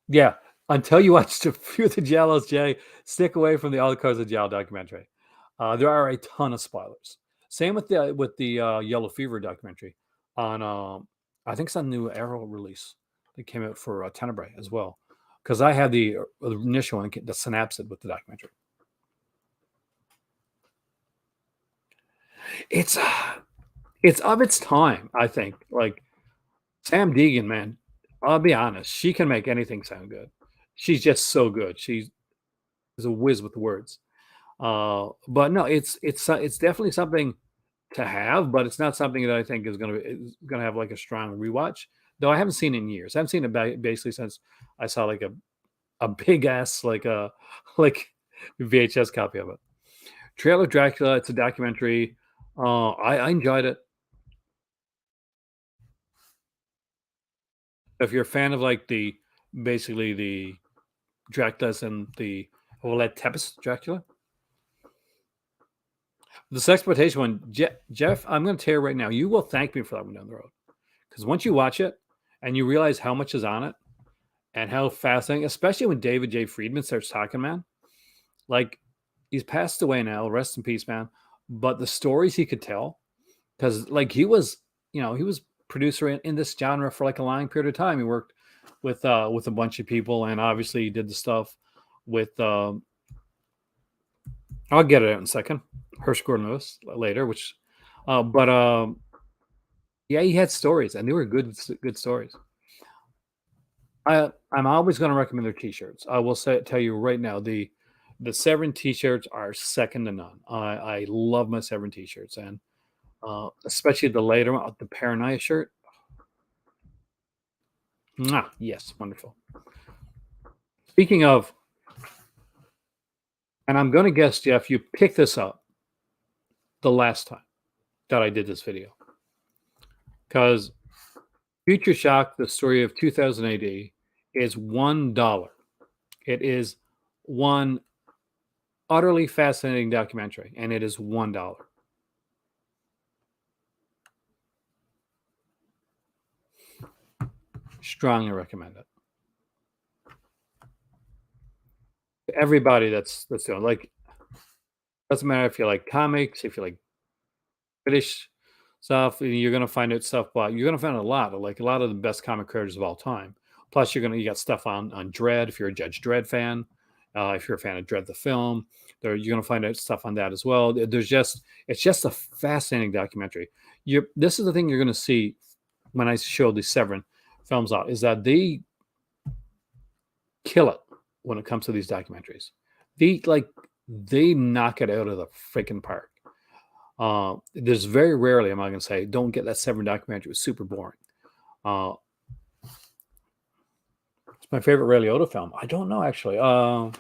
yeah. Until you watch a few of the Jallos, Jay, stick away from the All the Cars of Jal documentary. There are a ton of spoilers. Same with the Yellow Fever documentary on I think it's a new Arrow release that came out for Tenebrae as well. Because I had the initial one that synapsed it with the documentary. It's of its time, I think. Like Sam Deegan, man, I'll be honest, she can make anything sound good. She's just so good. She's a whiz with the words. But no, it's definitely something to have, but it's not something that I think is gonna have like a strong rewatch. Though I haven't seen it in years. I haven't seen it basically since I saw like a big ass like a like VHS copy of it. Trail of Dracula. It's a documentary. I enjoyed it. If you're a fan of like the basically the Draculas and the Olet Tepes Dracula, the sexploitation one, Jeff, I'm going to tell you right now, you will thank me for that one down the road. Because once you watch it and you realize how much is on it and how fascinating, especially when David J. Friedman starts talking, man, like he's passed away now, rest in peace, man. But the stories he could tell, because like he was producer in this genre for like a long period of time. He worked with a bunch of people, and obviously he did the stuff with I'll get it out in a second. Hirsch Gordon Lewis later, which, but yeah, he had stories, and they were good stories. I'm always going to recommend their T-shirts. I will tell you right now, the Severuin T-shirts are second to none. I love my Severuin T-shirts, and especially the later one, the Paranoia shirt. Yes, wonderful. Speaking of, and I'm going to guess, Jeff, you picked this up the last time that I did this video. Because Future Shock, the story of 2000 AD, is $1. It is one utterly fascinating documentary, and it is $1. Strongly recommend it. Everybody that's doing like, doesn't matter if you like comics, if you like British stuff, you're gonna find out stuff. But you're gonna find a lot of the best comic creators of all time. Plus, you got stuff on Dredd if you're a Judge Dredd fan. If you're a fan of Dredd the film, you're gonna find out stuff on that as well. It's just a fascinating documentary. This is the thing you're gonna see when I show the Severuin films out, is that they kill it when it comes to these documentaries. They knock it out of the freaking park. There's very rarely, am I going to say, don't get that Severin documentary. It was super boring. Uh, it's my favorite Ray Liotta film. I don't know actually. Why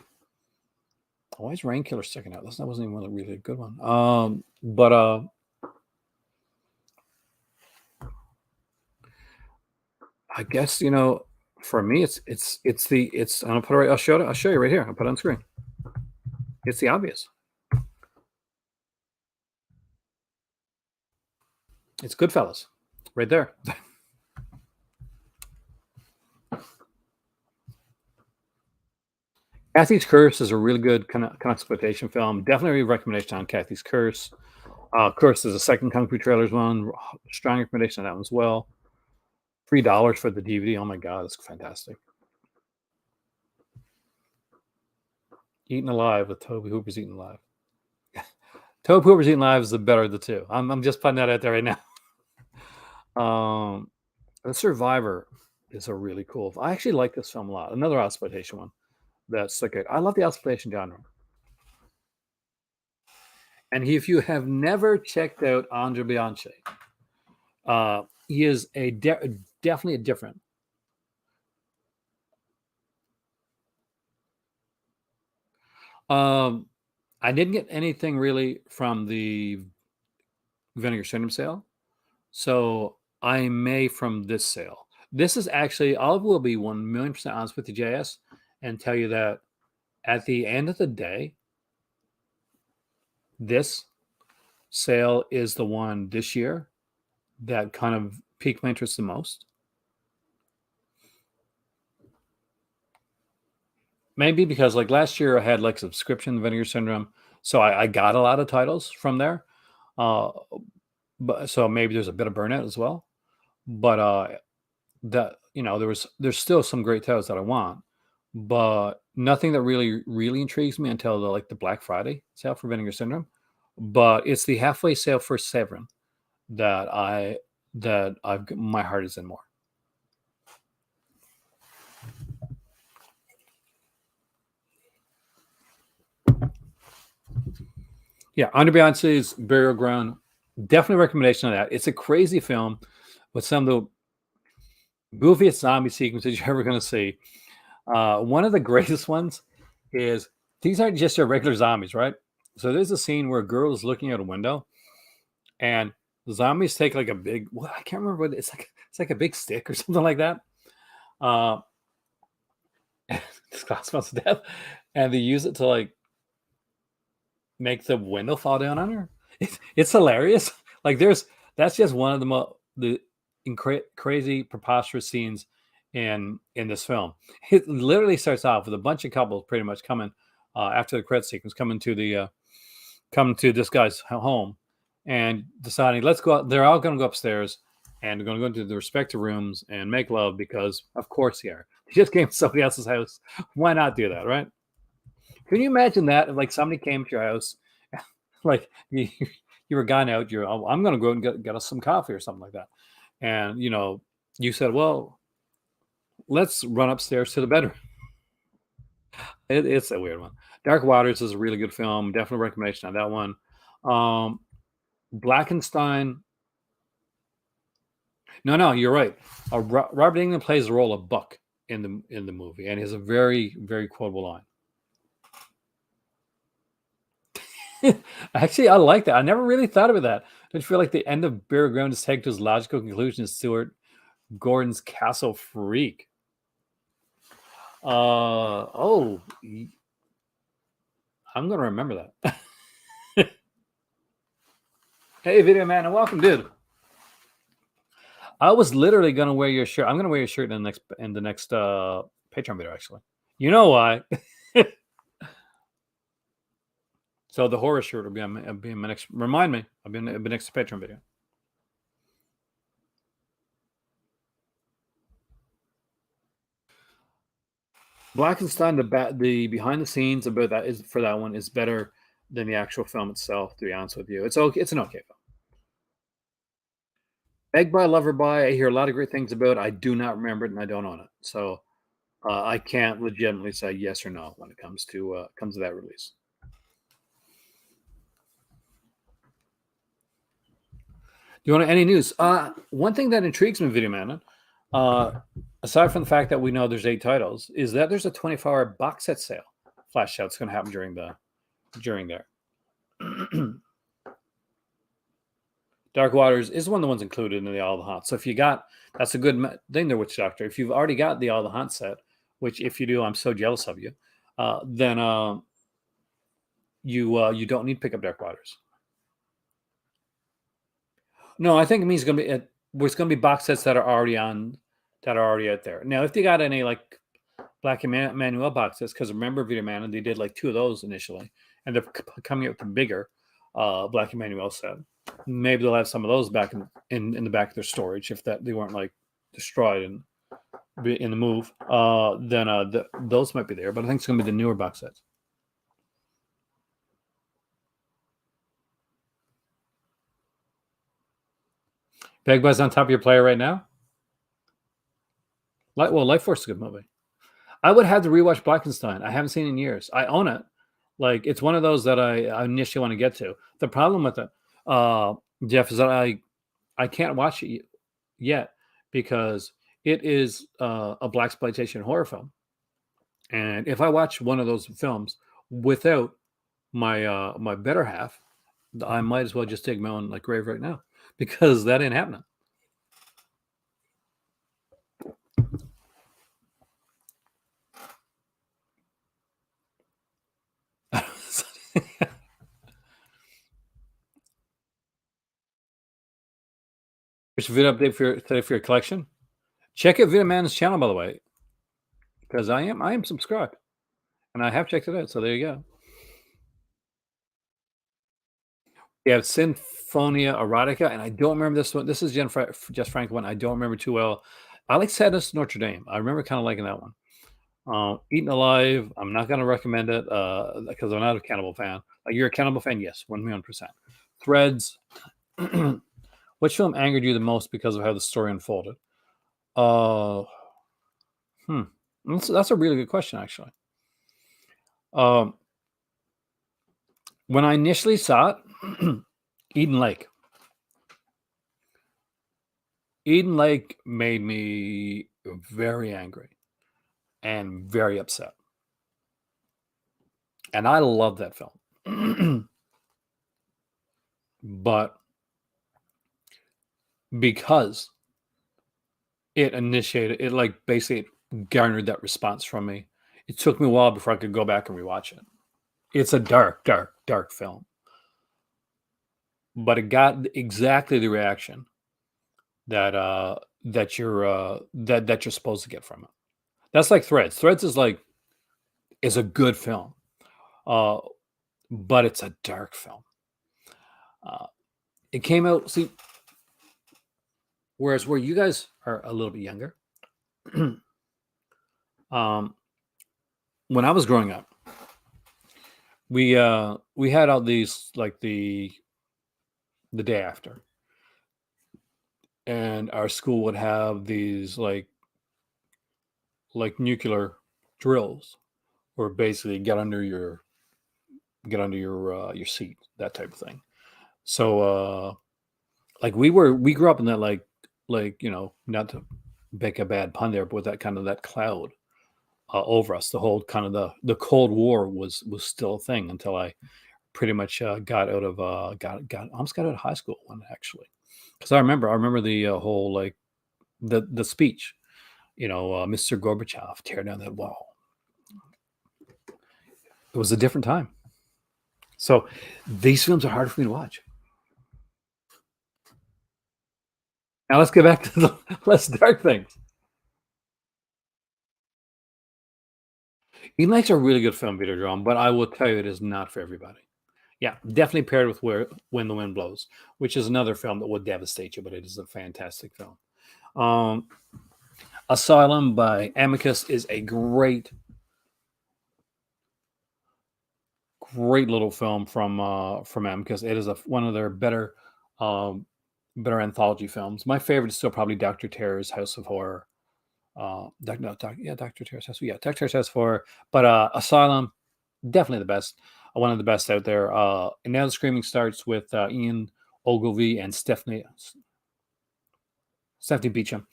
is Rainkiller sticking out? That wasn't even a really good one. But I guess for me, it's. I'm gonna put it right. I'll show you right here. I'll put it on screen. It's the obvious. It's Goodfellas, right there. Kathy's Curse is a really good kind of exploitation film. Definitely a recommendation on Kathy's Curse. Curse is a second Kung Fu Trailers one. Strong recommendation on that one as well. $3 for the DVD. Oh my god, it's fantastic. Eaten Alive with Toby Hooper's Eaten Alive. Toby Hooper's Eaten Alive is the better of the two. I'm just putting that out there right now. The Survivor is a really cool. I actually like this film a lot. Another exploitation one. That's like I love the exploitation genre. And if you have never checked out Andre Bianchi, he is definitely a different. I didn't get anything really from the Vinegar Syndrome sale, so I may from this sale. This is actually, I will be 1,000,000% honest with you, JS, and tell you that at the end of the day, this sale is the one this year that kind of piqued my interest the most. Maybe because like last year I had like subscription Vinegar Syndrome, so I got a lot of titles from there. Uh, but so maybe there's a bit of burnout as well. But that there's still some great titles that I want, but nothing that really intrigues me until the Black Friday sale for Vinegar Syndrome. But it's the halfway sale for Severin that I've my heart is in more. Yeah, Under Beyonce's Burial Ground, definitely a recommendation of that. It's a crazy film with some of the goofiest zombie sequences you're ever going to see. One of the greatest ones is these aren't just your regular zombies, right? So there's a scene where a girl is looking out a window, and the zombies take like a big, well, I can't remember what it's like a big stick or something like that. Uh, this class smells to death, and they use it to like make the window fall down on her. It's hilarious. Like that's just one of the crazy preposterous scenes in this film. It literally starts off with a bunch of couples pretty much coming after the credit sequence coming to this guy's home and deciding let's go out. They're all going to go upstairs and they're going to go into the respective rooms and make love because of course they are. They just came to somebody else's house. Why not do that, right? Can you imagine that if like somebody came to your house, like you were gone out, I'm going to go and get us some coffee or something like that, and you said, well, let's run upstairs to the bedroom. It's a weird one. Dark Waters is a really good film. Definitely recommendation on that one. Um, Blackenstein. No, you're right. Robert England plays the role of Buck in the movie, and he has a very very quotable line. Actually, I like that. I never really thought about that. I feel like the end of Burial Ground is taken to its logical conclusion. Stuart Gordon's Castle Freak. Oh, I'm gonna remember that. Hey, Video Man, and welcome, dude. I was literally gonna wear your shirt. I'm gonna wear your shirt in the next Patreon video. Actually, you know why? So the horror shirt will be in my next. Remind me. I'll be in the next Patreon video. Blackenstein, the behind the scenes about that is for that one is better than the actual film itself. To be honest with you, it's okay. It's an okay film. Egg by Lover by, I hear a lot of great things about. I do not remember it, and I don't own it, so I can't legitimately say yes or no when it comes to that release. you want any news? One thing that intrigues me, Video Man, uh, aside from the fact that we know there's 8 titles, is that there's a 24-hour box set sale flash sale. It's going to happen during there. Dark Waters is one of the ones included in the All the Haunt. So if you got, that's a good thing there, Witch Doctor. If you've already got the All the Haunt set, which if you do, I'm so jealous of you, then you don't need to pick up Dark Waters. No, I think it means it's going to be box sets that are already out there. Now, if they got any like Black Emmanuel box sets, because remember Video Man, and they did like 2 of those initially, and they're coming out with the bigger Black Emmanuel set. Maybe they'll have some of those back in the back of their storage if that they weren't like destroyed in the move. Then those might be there, but I think it's going to be the newer box sets. Bag Buzz on top of your player right now. Life Force is a good movie. I would have to rewatch Blackenstein. I haven't seen it in years. I own it. Like it's one of those that I initially want to get to. The problem with it, Jeff, is that I can't watch it yet because it is a blaxploitation horror film, and if I watch one of those films without my my better half, I might as well just take my own like grave right now because that ain't happening. Which video update for your collection? Check out Vitaman's channel, by the way, because I am subscribed and I have checked it out. So there you go. We have Sinfonia Erotica, and I don't remember this one. This is Just Frank one. I don't remember too well. I like Sadness Notre Dame. I remember kind of liking that one. Eaten Alive. I'm not going to recommend it because I'm not a Cannibal fan. You're a Cannibal fan? Yes, 1,000,000%. Threads. Which film angered you the most because of how the story unfolded? That's a really good question, actually. When I initially saw it, Eden Lake. Eden Lake made me very angry and very upset. And I love that film. But because it initiated, it like basically garnered that response from me. It took me a while before I could go back and rewatch it. It's a dark, dark, dark film. But it got exactly the reaction that you're supposed to get from it. That's like Threads. Threads is a good film, but it's a dark film. It came out. See, whereas where you guys are a little bit younger, when I was growing up, we had all these like the day after, and our school would have these like nuclear drills, or basically get under your seat, that type of thing. So like we grew up in that like not to make a bad pun there, but with that kind of that cloud over us. The whole kind of the Cold War was still a thing until I pretty much got out of almost got out of high school one actually, because I remember the whole like the speech, Mr. Gorbachev, tear down that wall. It was a different time. So these films are hard for me to watch. Now let's get back to the less dark things. He makes a really good film, Videodrome, but I will tell you it is not for everybody. Yeah, definitely paired with When the Wind Blows, which is another film that would devastate you, but it is a fantastic film. Asylum by Amicus is a great little film from Amicus. It is one of their better anthology films. My favorite is still probably Dr. Terror's House of Horror. Dr. Terror's House. Yeah, Dr. Terror's House of Horror. But Asylum, definitely the best. One of the best out there. And Now the Screaming starts with Ian Ogilvy and Stephanie Beacham.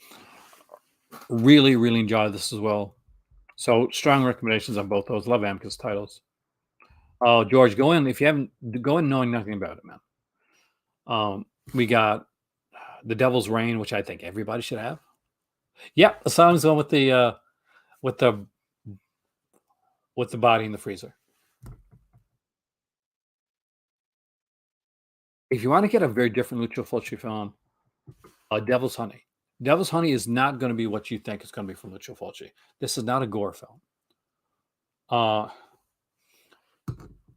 Really, really enjoyed this as well. So strong recommendations on both those. Love Amicus titles. Oh, George, go in if you haven't. Go in knowing nothing about it, man. We got The Devil's Rain, which I think everybody should have. Yeah, the song's one with the with the body in the freezer. If you want to get a very different Lucio Fulci film, Devil's Honey. Devil's Honey is not going to be what you think it's going to be from Lucio Fulci. This is not a gore film.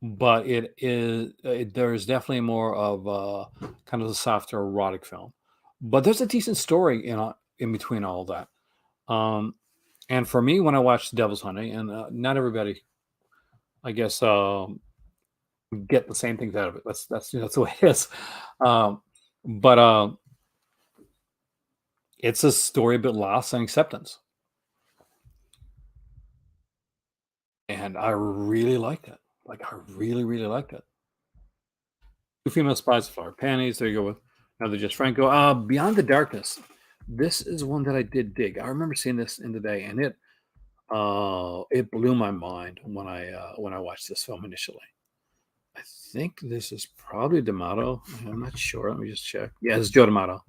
But it is. There is definitely more of kind of a softer erotic film. But there's a decent story in between all of that. And for me, when I watched Devil's Honey, and not everybody, I guess, get the same things out of it. That's the way it is. But it's a story about loss and acceptance, and I really liked it. Like I really, really liked it. Two female spies of flower panties. There you go with another just Franco. Beyond the Darkness. This is one that I did dig. I remember seeing this in the day, and it blew my mind when I watched this film initially. I think this is probably D'Amato. I'm not sure. Let me just check. Yeah, it's Joe D'Amato.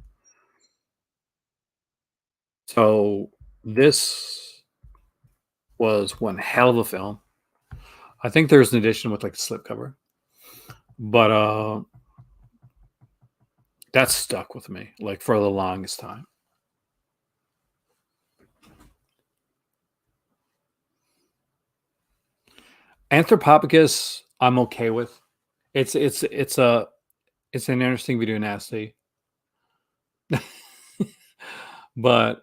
So this was one hell of a film. I think there's an edition with like a slipcover, but that stuck with me like for the longest time. Anthropophagus, I'm okay with. It's an interesting video nasty, but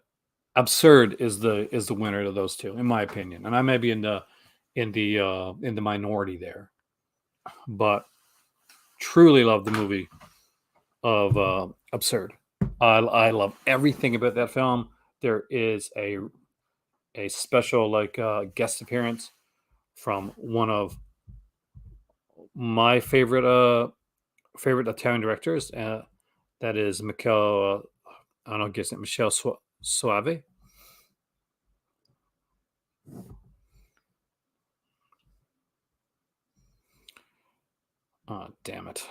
Absurd is the winner of those two, in my opinion. And I may be in the minority there, but truly love the movie of Absurd. I love everything about that film. There is a special like guest appearance from one of my favorite Italian directors. That is Michele. I don't know, guess it Michelle Soavi. Oh, damn it.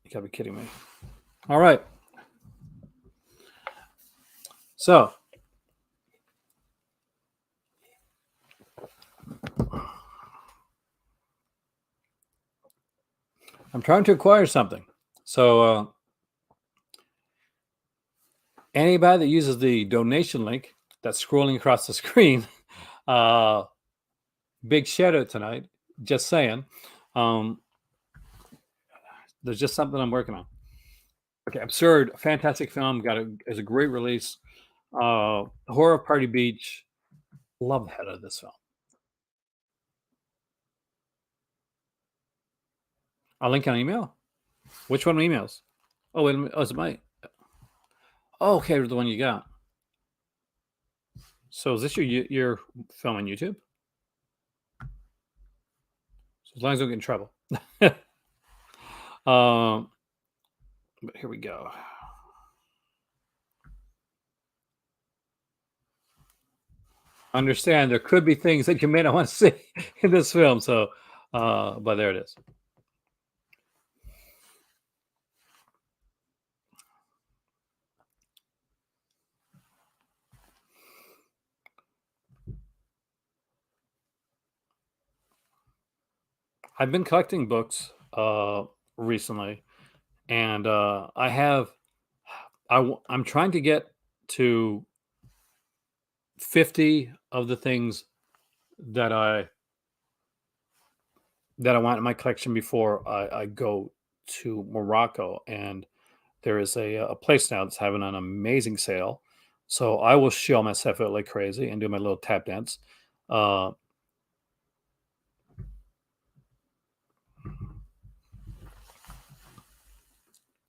You gotta be kidding me. All right. So, I'm trying to acquire something. So, anybody that uses the donation link that's scrolling across the screen, big shout out tonight. Just saying. There's just something I'm working on. Okay, Absurd, fantastic film. Is a great release. Horror Party Beach. Love the head of this film. I'll link on email. Which one of emails? Oh, wait a minute. Oh, is it my? Oh, okay, the one you got. So is this your film on YouTube? So as long as I don't get in trouble. But here we go. Understand there could be things that you may not want to see in this film. So, but there it is. I've been collecting books recently, and I'm trying to get to 50 of the things that I want in my collection before I go to Morocco. And there is a place now that's having an amazing sale. So I will shell myself out like crazy and do my little tap dance.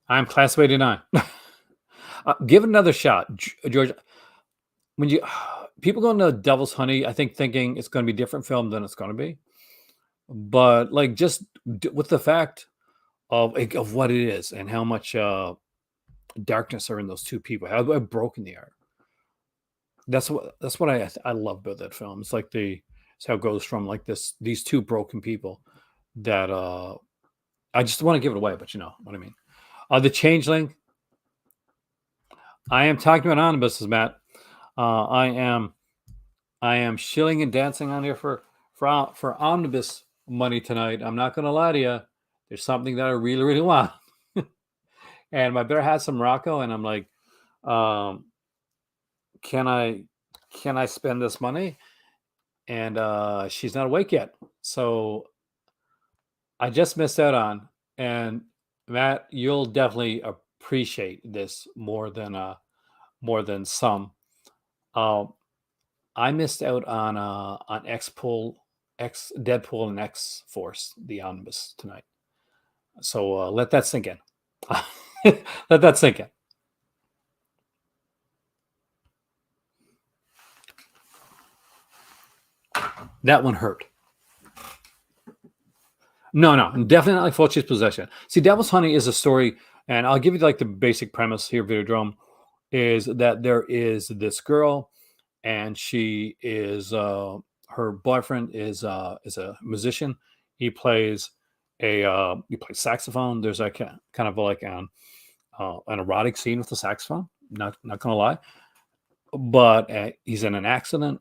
I'm class of 89. Give it another shot, George. When people go into Devil's Honey, I think thinking it's going to be a different film than it's going to be. but like just with the fact of what it is and how much darkness are in those two people, how broken they are. That's what I love about that film. It's like it's how it goes from like these two broken people that I just want to give it away, but you know what I mean. The Changeling. I am talking about omnibuses, Matt. Uh, I am I am shilling and dancing on here for omnibus money tonight. I'm not going to lie to you. There's something that I really really want, and my better has some Morocco, and I'm like, um, can I spend this money? And she's not awake yet, so I just missed out on. And Matt, you'll definitely appreciate this more than some. Um, I missed out on X Deadpool and X Force, the omnibus tonight. So let that sink in. Let that sink in. That one hurt. No, no, definitely not like Fulci's Possession. See, Devil's Honey is a story, and I'll give you like the basic premise here, Videodrome, is that there is this girl, and she is her boyfriend is a musician. He plays saxophone. There's like kind of like an erotic scene with the saxophone. Not gonna lie, but he's in an accident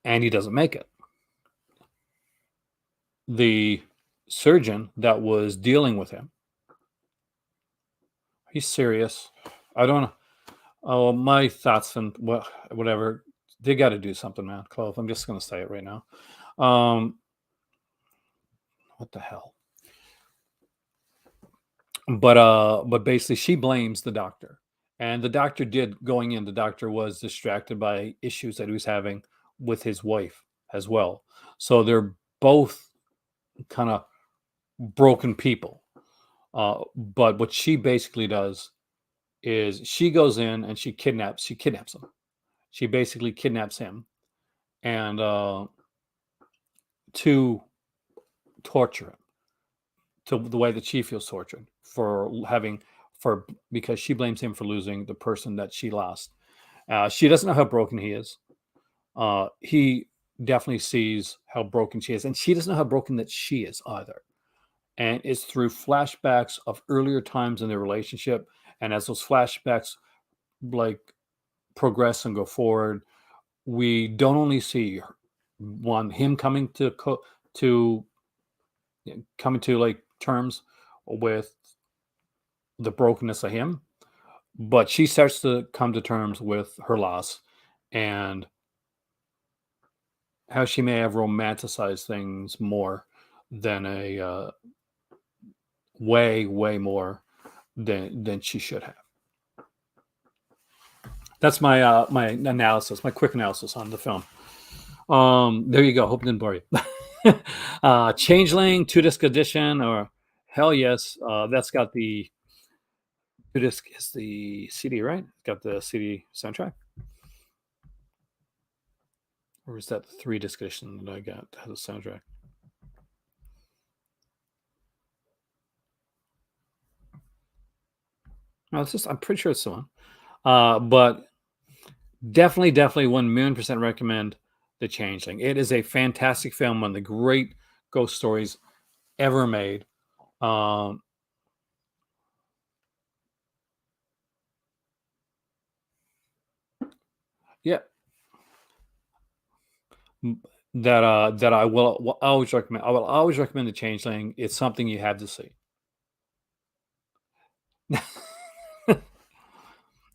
and he doesn't make it. The surgeon that was dealing with him, he's serious. I don't know. Oh, my thoughts and whatever. They got to do something, man. Clove. I'm just gonna say it right now. Um, what the hell? But basically, she blames the doctor, and the doctor did going in. The doctor was distracted by issues that he was having with his wife as well. So they're both kind of broken people. But what she basically does is she goes in and she kidnaps him. She basically kidnaps him and to torture him to the way that she feels tortured for having for because she blames him for losing the person that she lost. She doesn't know how broken he is. He definitely sees how broken she is, and she doesn't know how broken that she is either. And it's through flashbacks of earlier times in their relationship, and as those flashbacks like progress and go forward, we don't only see one him to coming to like terms with the brokenness of him, but she starts to come to terms with her loss and how she may have romanticized things more than a way more than she should have. That's my analysis, my quick analysis on the film. There you go. Hope it didn't bore you. Changeling, two disc edition, or hell yes, that's got the two disc is the CD, right? It's got the CD soundtrack, or is that the three disc edition that I got that has a soundtrack? No, it's just I'm pretty sure it's the one. But definitely 1,000,000% recommend The Changeling. It is a fantastic film, one of the great ghost stories ever made. Um, yeah, that I will always recommend. I will always recommend The Changeling. It's something you have to see.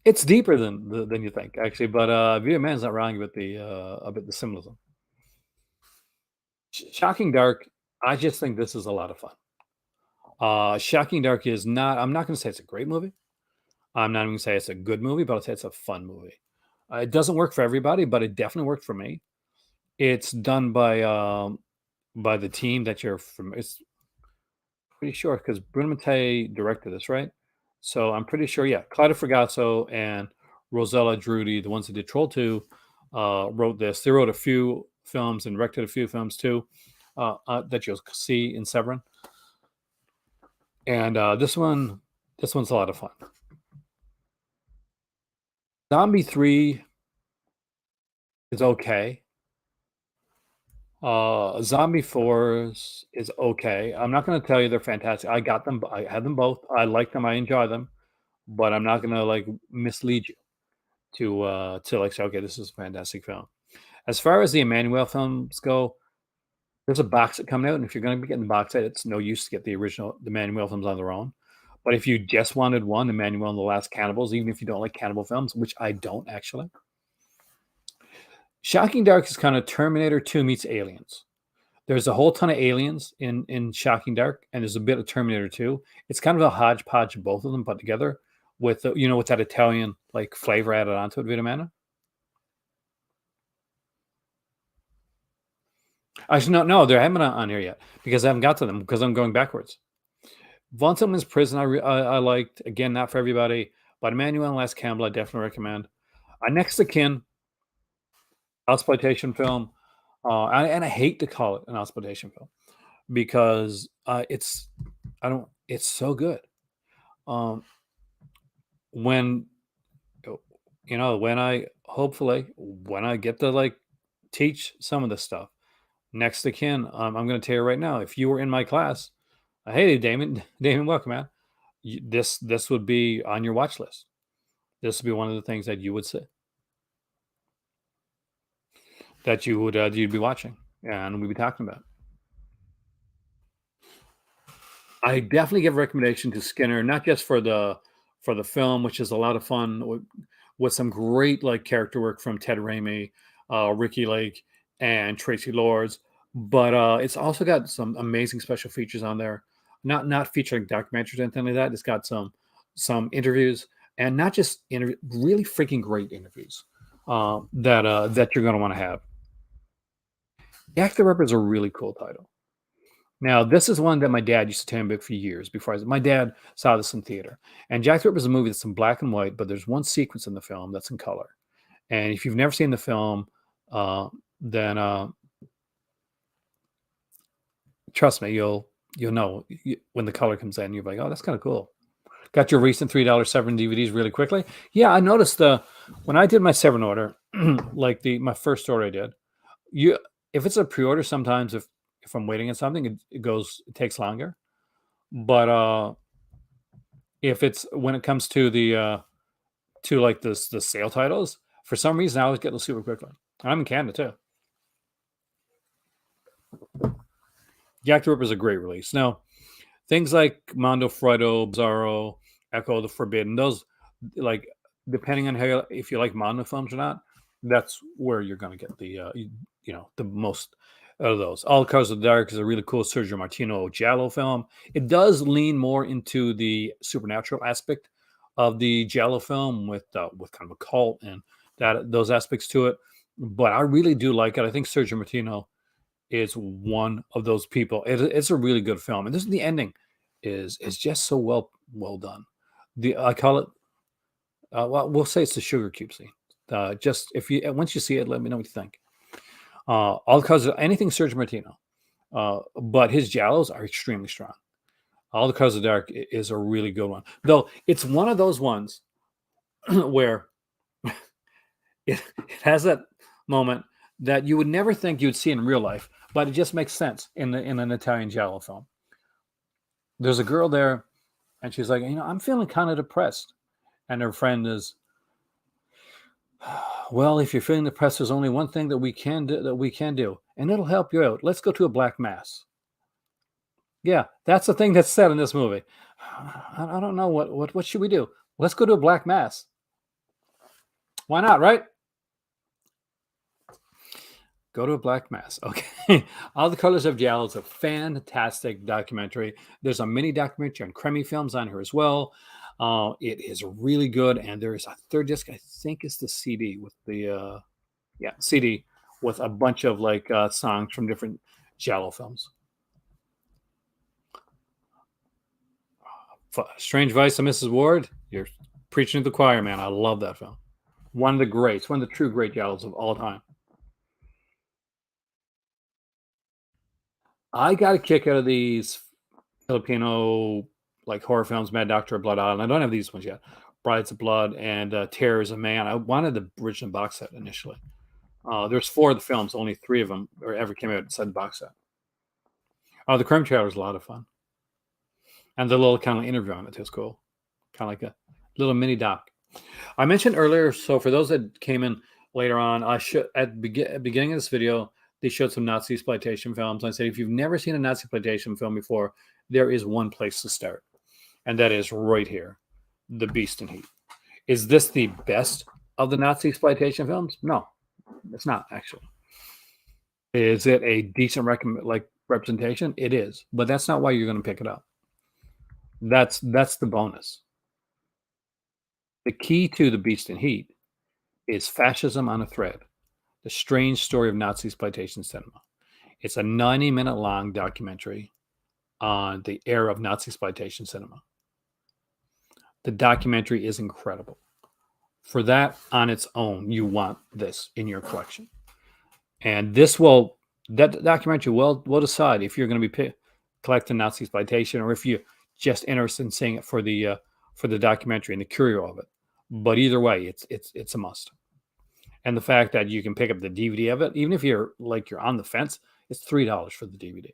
It's deeper than you think, actually. But Via Man's not wrong about the symbolism. Shocking Dark. I just think this is a lot of fun. Shocking Dark is not. I'm not going to say it's a great movie. I'm not even going to say it's a good movie, but I'll say it's a fun movie. It doesn't work for everybody, but it definitely worked for me. It's done by the team that you're from. It's pretty sure because Bruno Mattei directed this, right? So I'm pretty sure, yeah, Claudio Fragazzo and Rosella Drudy, the ones that did Troll 2, wrote this. They wrote a few films and directed a few films too that you'll see in Severin. And this one's a lot of fun. Zombie 3 is okay. Zombie 4 is okay. I'm not going to tell you they're fantastic. I got them. I had them both. I like them. I enjoy them. But I'm not going to like mislead you to like say, okay, this is a fantastic film. As far as the Emmanuel films go, there's a box set coming out, and if you're going to be getting the box set, it's no use to get the Emmanuel films on their own. But if you just wanted one, Emmanuel and the Last Cannibals, even if you don't like cannibal films, which I don't actually, Shocking Dark is kind of Terminator 2 meets Aliens. There's a whole ton of aliens in Shocking Dark, and there's a bit of Terminator 2. It's kind of a hodgepodge of both of them put together with with that Italian like flavor added onto it, Vitamana. Actually, no, they haven't on here yet because I haven't got to them because I'm going backwards. Von Tillman's Prison, I liked. Again, not for everybody, but Emmanuel and Last Campbell, I definitely recommend. Next of Kin, exploitation film, and I hate to call it an exploitation film because it's so good. Um, when when I hopefully when I get to like teach some of this stuff, Next of Kin, I'm going to tell you right now, if you were in my class, hey Damon, Damon, welcome, man. This would be on your watch list. This would be one of the things that you would say that you'd be watching and we'd be talking about. I definitely give a recommendation to Skinner, not just for the film, which is a lot of fun with some great like character work from Ted Raimi, Ricky Lake, and Tracy Lords, but it's also got some amazing special features on there. Not featuring documentaries or anything like that. It's got some interviews and not just interview, really freaking great interviews that you're going to want to have. Jack the Ripper is a really cool title. Now, this is one that my dad used to tell me about for years before my dad saw this in theater. And Jack the Ripper is a movie that's in black and white, but there's one sequence in the film that's in color. And if you've never seen the film, then trust me, you'll know when the color comes in. You're like, oh, that's kind of cool. Got your recent $3 Severin DVDs really quickly. Yeah, I noticed when I did my Severin order, like my first order I did, if it's a pre-order, sometimes if I'm waiting on something, it takes longer. But if it's when it comes to the like the sale titles, for some reason I always get those super quickly. I'm in Canada too. Jack the Ripper is a great release. Now, things like Mondo Freddo, Bizarro, Echo the Forbidden, those like depending on if you like Mondo films or not, that's where you're going to get the most out of those. All Colors of the Dark is a really cool Sergio Martino Giallo film. It does lean more into the supernatural aspect of the Giallo film with kind of a cult and those aspects to it. But I really do like it. I think Sergio Martino is one of those people. It's a really good film, and the ending is just so well done. I call it. Well, we'll say it's the sugar cube scene. Just if you once you see it, let me know what you think. All because of anything Sergio Martino, but his giallos are extremely strong. All the Colors of the Dark is a really good one, though. It's one of those ones where it has that moment that you would never think you'd see in real life, but it just makes sense in an Italian giallo film. There's a girl there, and she's like, I'm feeling kind of depressed, and her friend is, well, if you're feeling depressed, there's only one thing that we can do, and it'll help you out. Let's go to a black mass. Yeah, that's the thing that's said in this movie. I don't know what should we do? Let's go to a black mass. Why not, right? Go to a black mass. Okay. All the Colors of Giallo is a fantastic documentary. There's a mini documentary on Cremi Films on here as well. It is really good. And there is a third disc. I think it's the CD with the CD with a bunch of like songs from different Giallo films. Strange Vice of Mrs. Ward. You're preaching to the choir, man. I love that film. One of the greats, one of the true great Giallos of all time. I got a kick out of these Filipino like horror films, Mad Doctor, Blood Island. I don't have these ones yet. Brides of Blood and Terror is a Man. I wanted the original box set initially. There's four of the films, only three of them or ever came out inside the box set. The Crime Trailer was a lot of fun, and the little kind of interview on it was cool, kind of like a little mini doc. I mentioned earlier, so for those that came in later on, I should at beginning of this video, they showed some Nazi exploitation films. I said, if you've never seen a Nazi exploitation film before, there is one place to start, and that is right here, The Beast in Heat. Is this the best of the Nazi exploitation films? No, it's not actually. Is it a decent representation? It is, but that's not why you're going to pick it up. That's the bonus. The key to The Beast in Heat is Fascism on a Thread, the strange story of Nazi exploitation cinema. It's a 90-minute long documentary on the era of Nazi exploitation cinema. The documentary is incredible. For that on its own, you want this in your collection. And that documentary will decide if you're going to be collecting Nazi exploitation or if you're just interested in seeing it for the documentary and the curio of it. But either way, it's a must. And the fact that you can pick up the DVD of it, even if you're on the fence, it's $3 for the DVD.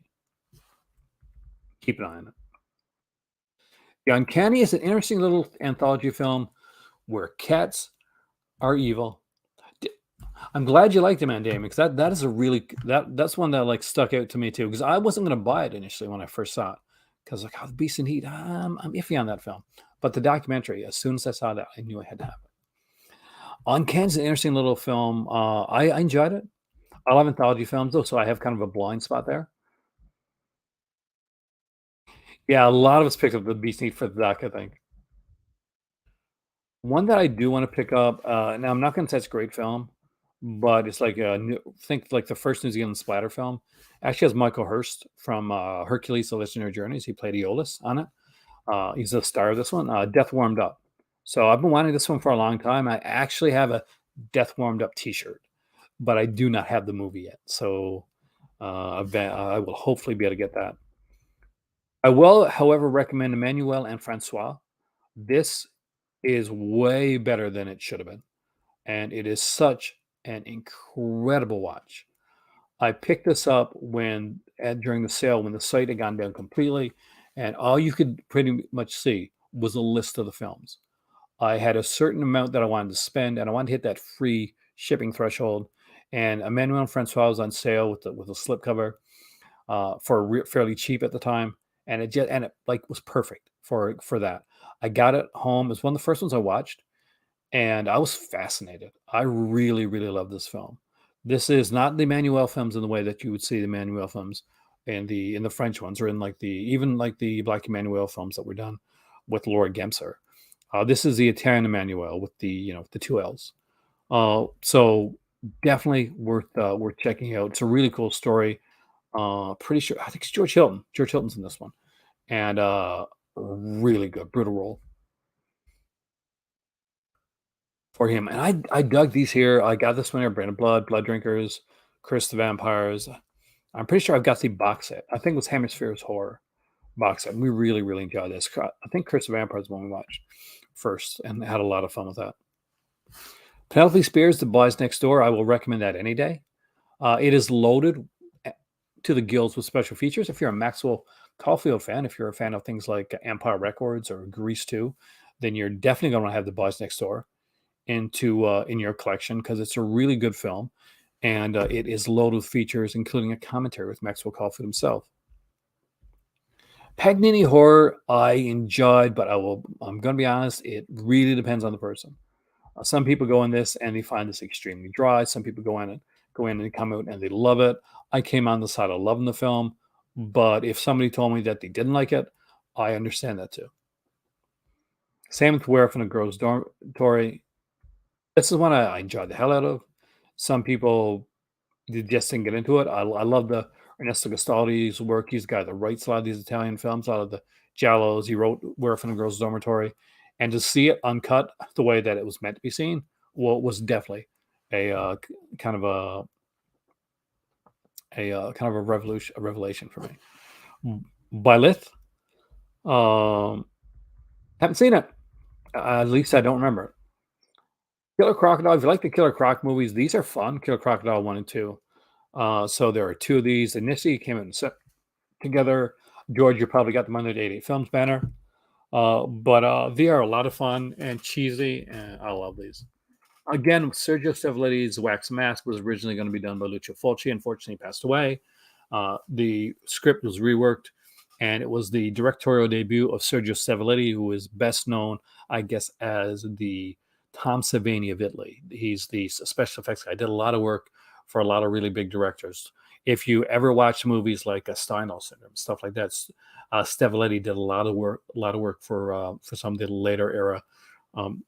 Keep an eye on it. The Uncanny is an interesting little anthology film where cats are evil. I'm glad you liked it, man, Damon, because that is a really that's one that like stuck out to me too. Because I wasn't going to buy it initially when I first saw it, because like, The Beast in Heat, I'm iffy on that film. But the documentary, as soon as I saw that, I knew I had to have it. Uncanny's an interesting little film. I enjoyed it. I love anthology films though, so I have kind of a blind spot there. Yeah, a lot of us picked up The Beast in Heat for the doc, I think. One that I do want to pick up. Now I'm not going to say it's a great film, but it's like think like the first New Zealand splatter film. Actually has Michael Hurst from Hercules: The Legendary Journeys. He played Aeolus on it. He's the star of this one. Death Warmed Up. So I've been wanting this one for a long time. I actually have a Death Warmed Up T-shirt, but I do not have the movie yet. So I will hopefully be able to get that. I will, however, recommend Emmanuel and Francois. This is way better than it should have been, and it is such an incredible watch. I picked this up during the sale when the site had gone down completely, and all you could pretty much see was a list of the films. I had a certain amount that I wanted to spend, and I wanted to hit that free shipping threshold. And Emmanuel and Francois was on sale with a slipcover for fairly cheap at the time, and it like was perfect for that. I got it home. It was one of the first ones I watched, and I was fascinated. I really, really love this film. This is not the Emmanuel films in the way that you would see the Emmanuel films in the French ones, or in like the Black Emmanuel films that were done with Laura Gemser. This is the Italian Emmanuel with the two L's. So definitely worth checking out. It's a really cool story. Pretty sure I think it's George Hilton. George Hilton's in this one, and really good, brutal role for him. And I dug these here. I got this one here: Brand of Blood, Blood Drinkers, Curse the Vampires. I'm pretty sure I've got the box set. I think it was Hemisphere's Horror box set. And we really, really enjoyed this. I think Curse the Vampires is one we watched first and had a lot of fun with that. Penelope Spears, The Boys Next Door. I will recommend that any day. It is loaded to the gills with special features. If you're a Maxwell Caulfield fan, if you're a fan of things like Empire Records or Grease 2, then you're definitely going to have The Boys Next Door in your collection, because it's a really good film, and it is loaded with features, including a commentary with Maxwell Caulfield himself. Paganini Horror I enjoyed, but I'm going to be honest, it really depends on the person. Some people go in this and they find this extremely dry. Some people go in and come out and they love it. I came on the side of loving the film, but if somebody told me that they didn't like it, I understand that too. Same with Where from a Girl's Dormitory. This is one I enjoyed the hell out of. Some people just didn't get into it. I love the Ernesto Gastaldi's work. He's the guy that writes a lot of these Italian films, a lot of the giallos. He wrote Where from a Girl's Dormitory. And to see it uncut the way that it was meant to be seen, well, it was definitely a kind of kind of a revelation for me. Bylith, um, haven't seen it. At least I don't remember it. Killer Crocodile. If you like the Killer Croc movies, these are fun. Killer Crocodile 1 and 2. So there are two of these. Initially came out together. George, you probably got them under the 88 Films banner. But they are a lot of fun and cheesy, and I love these. Again, Sergio Ceville's Wax Mask was originally going to be done by Lucio Fulci. Unfortunately, he passed away. The script was reworked, and it was the directorial debut of Sergio Ceville, who is best known, I guess, as the Tom Savini of Italy. He's the special effects guy. Did a lot of work for a lot of really big directors. If you ever watch movies like a Steinhall Syndrome, stuff like that, Stevoletti did a lot of work for some of the later era um,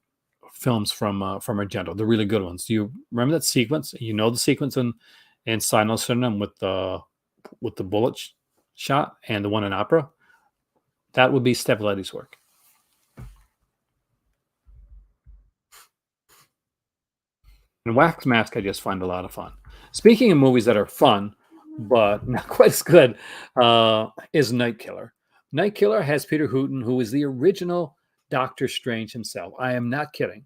films from Argento, the really good ones. Do you remember that sequence? You know the sequence in Steinhall Syndrome with the bullet shot and the one in Opera? That would be Stevoletti's work. And Wax Mask, I just find a lot of fun. Speaking of movies that are fun, but not quite as good, is Night Killer. Night Killer has Peter Hooton, who is the original Doctor Strange himself. I am not kidding.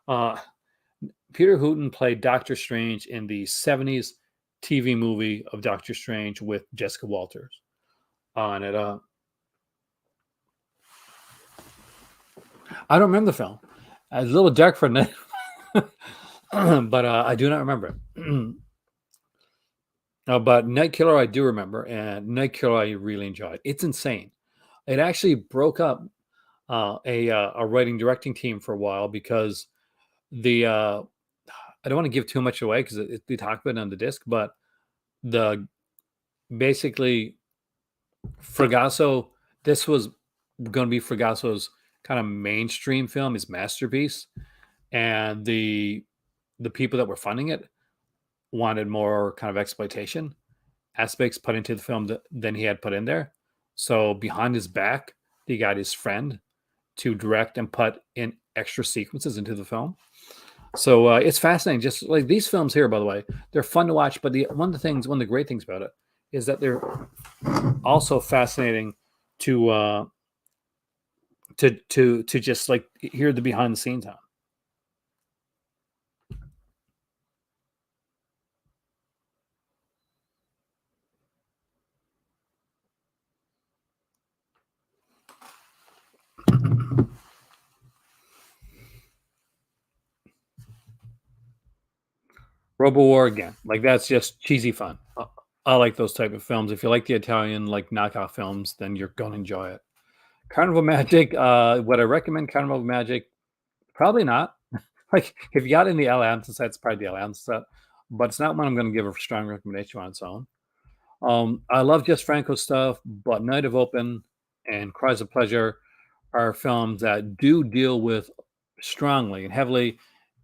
Uh, Peter Hooton played Doctor Strange in the 70s TV movie of Doctor Strange with Jessica Walters on it. I don't remember the film. It's a little dark for a night, but I do not remember it. But Night Killer, I do remember, and Night Killer, I really enjoyed. It's insane. It actually broke up a writing directing team for a while because the I don't want to give too much away because we talk about it on the disc, but the basically Fragasso, this was going to be Fragasso's kind of mainstream film, his masterpiece, and the people that were funding it wanted more kind of exploitation aspects put into the film than he had put in there. So behind his back, he got his friend to direct and put in extra sequences into the film. So it's fascinating. Just like these films here, by the way, they're fun to watch. But one of the great things about it is that they're also fascinating to just like hear the behind the scenes on. Robo War again, like that's just cheesy fun. I like those type of films. If you like the Italian like knockoff films, then you're gonna enjoy it. Carnival Magic, would I recommend Carnival Magic? Probably not. Like if you got in the Al Amson set, it's probably the Al Amson set, but it's not one I'm going to give a strong recommendation on its own. I love Just Franco stuff, but Night of Open and Cries of Pleasure are films that do deal with strongly and heavily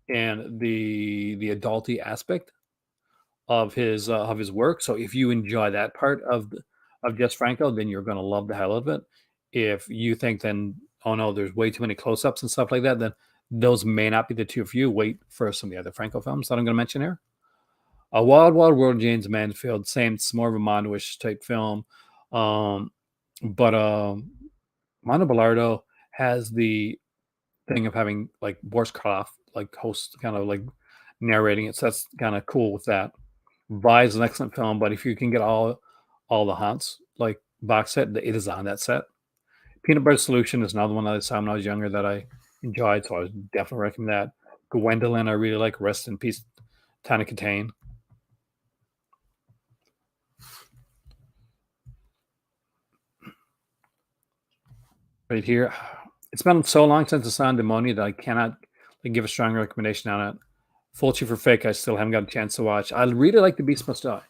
in the adulty aspect of his work. So if you enjoy that part of Just Franco, then you're going to love the hell of it. If you think then, oh no, there's way too many close-ups and stuff like that, then those may not be the two for you. Wait for some of the other Franco films that I'm going to mention here. A Wild Wild World, James Manfield, same. It's more of a Mondoish type film, um, but Mondo Bellardo has the thing of having like Boris Karloff like host, kind of like narrating it. So that's kind of cool with that. Vi is an excellent film, but if you can get all the haunts like box set, it is on that set. Peanut Butter Solution is another one that I saw when I was younger that I enjoyed, so I would definitely recommend that. Gwendolyn, I really like. Rest in peace, Tana Katane. Right here, it's been so long since I saw Demonia that I cannot like, give a strong recommendation on it. Fulci for Fake, I still haven't got a chance to watch. I really like The Beast Must Die.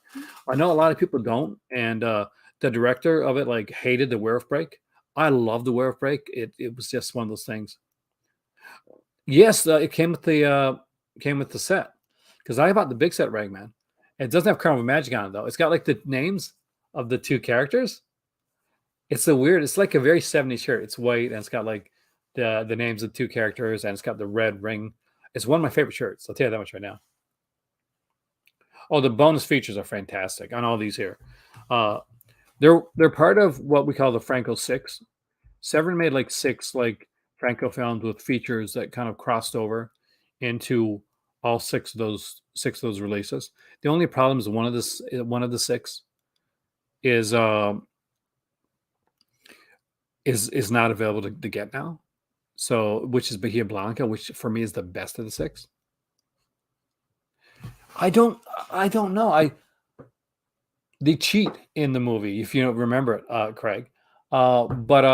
I know a lot of people don't, and the director of it like hated the werewolf break. I love the werewolf break. It was just one of those things. Yes, it came with the set because I bought the big set Ragman. It doesn't have Carnival Magic on it though. It's got like the names of the two characters. It's a weird. It's like a very 70s shirt. It's white and it's got like the names of the two characters and it's got the red ring. It's one of my favorite shirts. I'll tell you that much right now. Oh, the bonus features are fantastic on all these here. Uh, they're part of what we call the Franco Six. Severin made like six like Franco films with features that kind of crossed over into all six of those releases. The only problem is one of the six is is not available to get now. So which is Bahia Blanca, which for me is the best of the six. I don't I don't know. They cheat in the movie if you don't remember it, Craig. But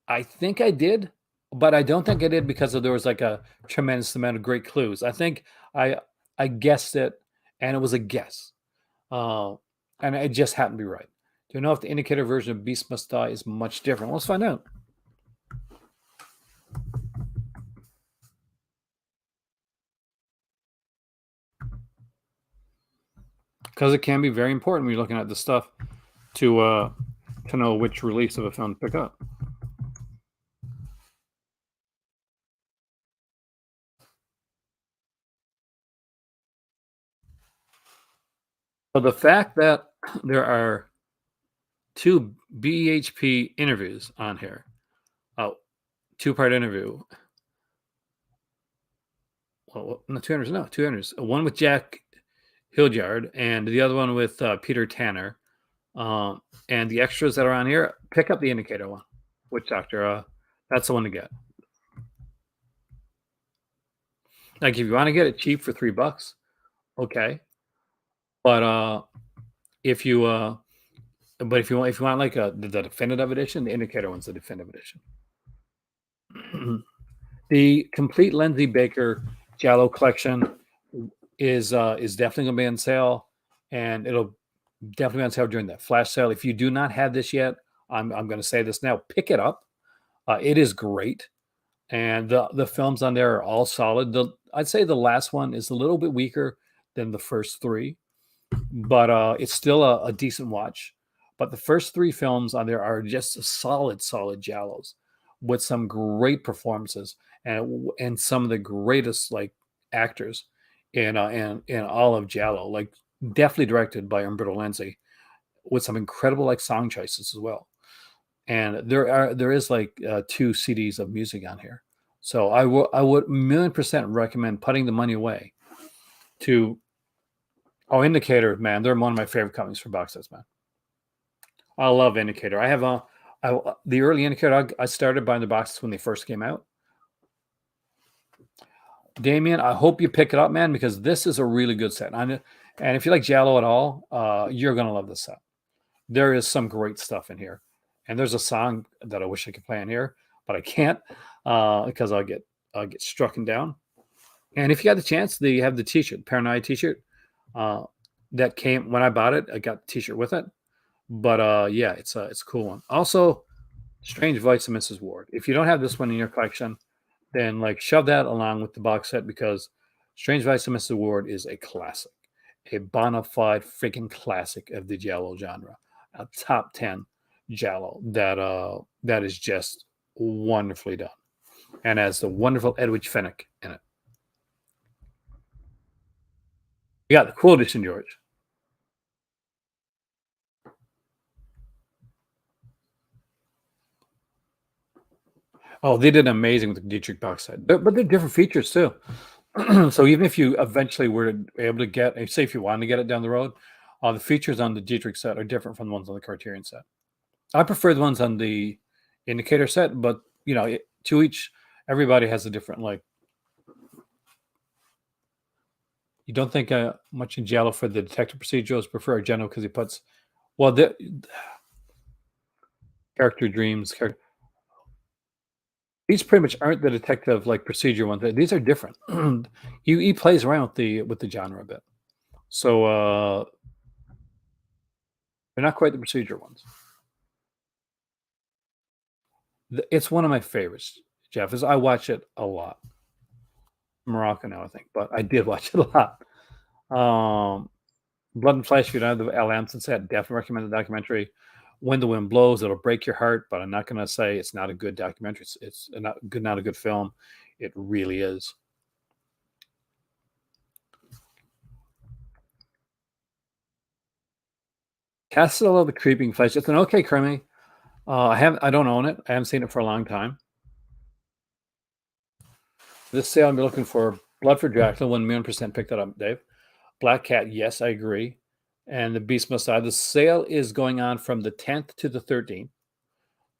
I think I did, but I don't think I did because there was like a tremendous amount of great clues. I think I I guessed it, and it was a guess, uh, and it just happened to be right. Do you know if the indicator version of Beast Must Die is much different? Let's find out because it can be very important when you're looking at the stuff to know which release of a film to pick up. So the fact that there are two BHP interviews on here, oh, two-part interview. Well, no, two hundreds, no, two hundreds. One with Jack Hildyard and the other one with Peter Tanner. And the extras that are on here, pick up the indicator one. Witch Doctor, that's the one to get. Like if you want to get it cheap for $3, okay. But if you if you want like the definitive edition, the indicator one's the definitive edition. The complete Lindsay Baker Jallo collection is definitely gonna be on sale, and it'll definitely be on sale during that flash sale. If you do not have this yet, I'm going to say this now. Pick it up. It is great, and the films on there are all solid. I'd say the last one is a little bit weaker than the first three, but it's still a decent watch. But the first three films on there are just solid Jallos with some great performances and some of the greatest like actors in all of Jallo. Like definitely directed by Umberto Lenzi with some incredible like song choices as well. And there is like two CDs of music on here. So I would 1,000,000% recommend putting the money away to Indicator, man. They're one of my favorite companies for box sets, man. I love Indicator. I have the early Indicator. I started buying the boxes when they first came out. Damien, I hope you pick it up, man, because this is a really good set. And if you like Jallo at all, you're gonna love this set. There is some great stuff in here, and there's a song that I wish I could play in here, but I can't because I'll get struck down. And if you got the chance, they have the T-shirt, Paranoia T-shirt, uh, that came when I bought it. I got the T-shirt with it, but yeah, it's a cool one. Also, Strange Voice of Mrs. Ward. If you don't have this one in your collection, then like shove that along with the box set because Strange Voice of Mrs. Ward is a classic, a bona fide freaking classic of the Giallo genre, a top 10 Giallo that is just wonderfully done, and has the wonderful Edwidge Fenwick in it. You got the cool edition, George. Oh, they did amazing with the Dietrich box set, but they're different features too. So even if you eventually were able to get, say, if you wanted to get it down the road, the features on the Dietrich set are different from the ones on the Criterion set. I prefer the ones on the Indicator set, but you know, to each, everybody has a different like. You don't think much in Giallo for the detective procedurals. Prefer Argento because he puts, well, the character dreams. These pretty much aren't the detective like procedure ones. These are different. He plays around with the genre a bit, so they're not quite the procedure ones. It's one of my favorites, Jeff. Is I watch it a lot. Morocco now, I think, but I did watch it a lot. Um, Blood and Flesh, if you don't have the Al Amson set, definitely recommend the documentary. When the Wind Blows, it'll break your heart, but I'm not going to say it's not a good documentary. It's not a good film. It really is. Castle of the Creeping Flesh. It's an okay crimi. I don't own it. I haven't seen it for a long time. This sale, I'm looking for Blood for Dracula. 1,000,000% picked that up, Dave. Black Cat, yes, I agree. And The Beast Must Die. The sale is going on from the 10th to the 13th.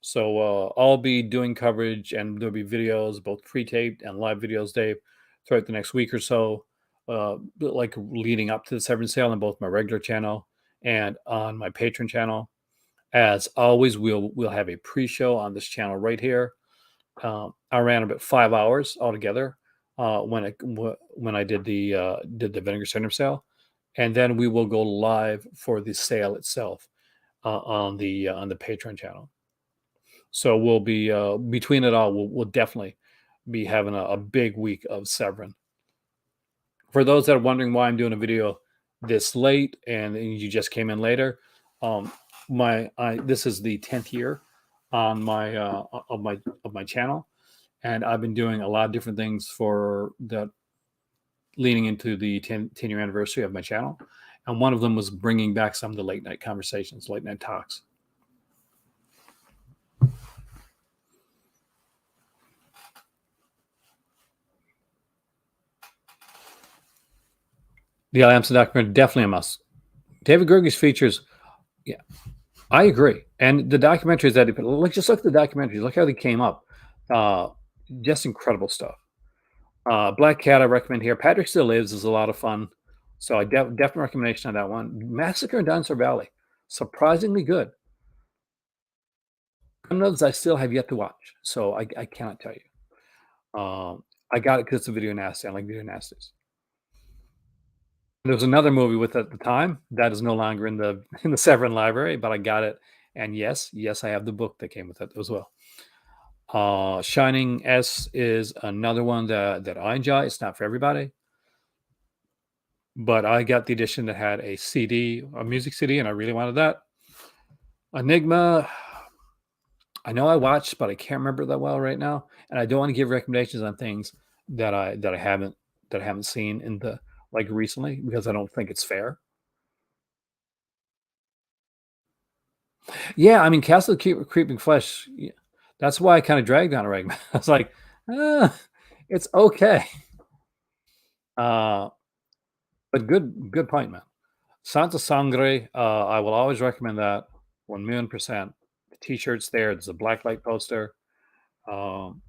So I'll be doing coverage, and there'll be videos, both pre-taped and live videos, Dave, throughout the next week or so, like leading up to the Severin sale on both my regular channel and on my Patreon channel. As always, we'll have a pre-show on this channel right here. I ran about 5 hours altogether when I did the Vinegar Syndrome sale, and then we will go live for the sale itself on the Patreon channel. So we'll be between it all, we'll definitely be having a big week of Severin. For those that are wondering why I'm doing a video this late and you just came in later, um, this is the 10th year on my channel, and I've been doing a lot of different things for that leading into the 10-year anniversary of my channel, and one of them was bringing back some of the late night conversations, late night talks. The Al Amson documentary, definitely a must. David Gerges features, yeah, I agree. And the documentaries that just look at the documentaries, look how they came up. Uh, just incredible stuff. Black Cat, I recommend here. Patrick Still Lives is a lot of fun. So I definitely recommendation on that one. Massacre in Dinosaur Valley, surprisingly good. Criminals I still have yet to watch, so I cannot tell you. I got it because it's a video nasty. I like video nasties. There was another movie with it at the time that is no longer in the in the Severin library, but I got it, and yes, I have the book that came with it as well. Shining S is another one that I enjoy. It's not for everybody, but I got the edition that had a CD, a music CD, and I really wanted that. Enigma, I know I watched, but I can't remember that well right now, and I don't want to give recommendations on things that I haven't seen in the like recently because I don't think it's fair. Yeah, I mean, Castle of Creeping Flesh. That's why I kind of dragged on a reg. I was like, ah, it's okay. Uh, but good point, man. Santa Sangre. I will always recommend that 1,000,000%. The T-shirts there. There's a blacklight poster. Um,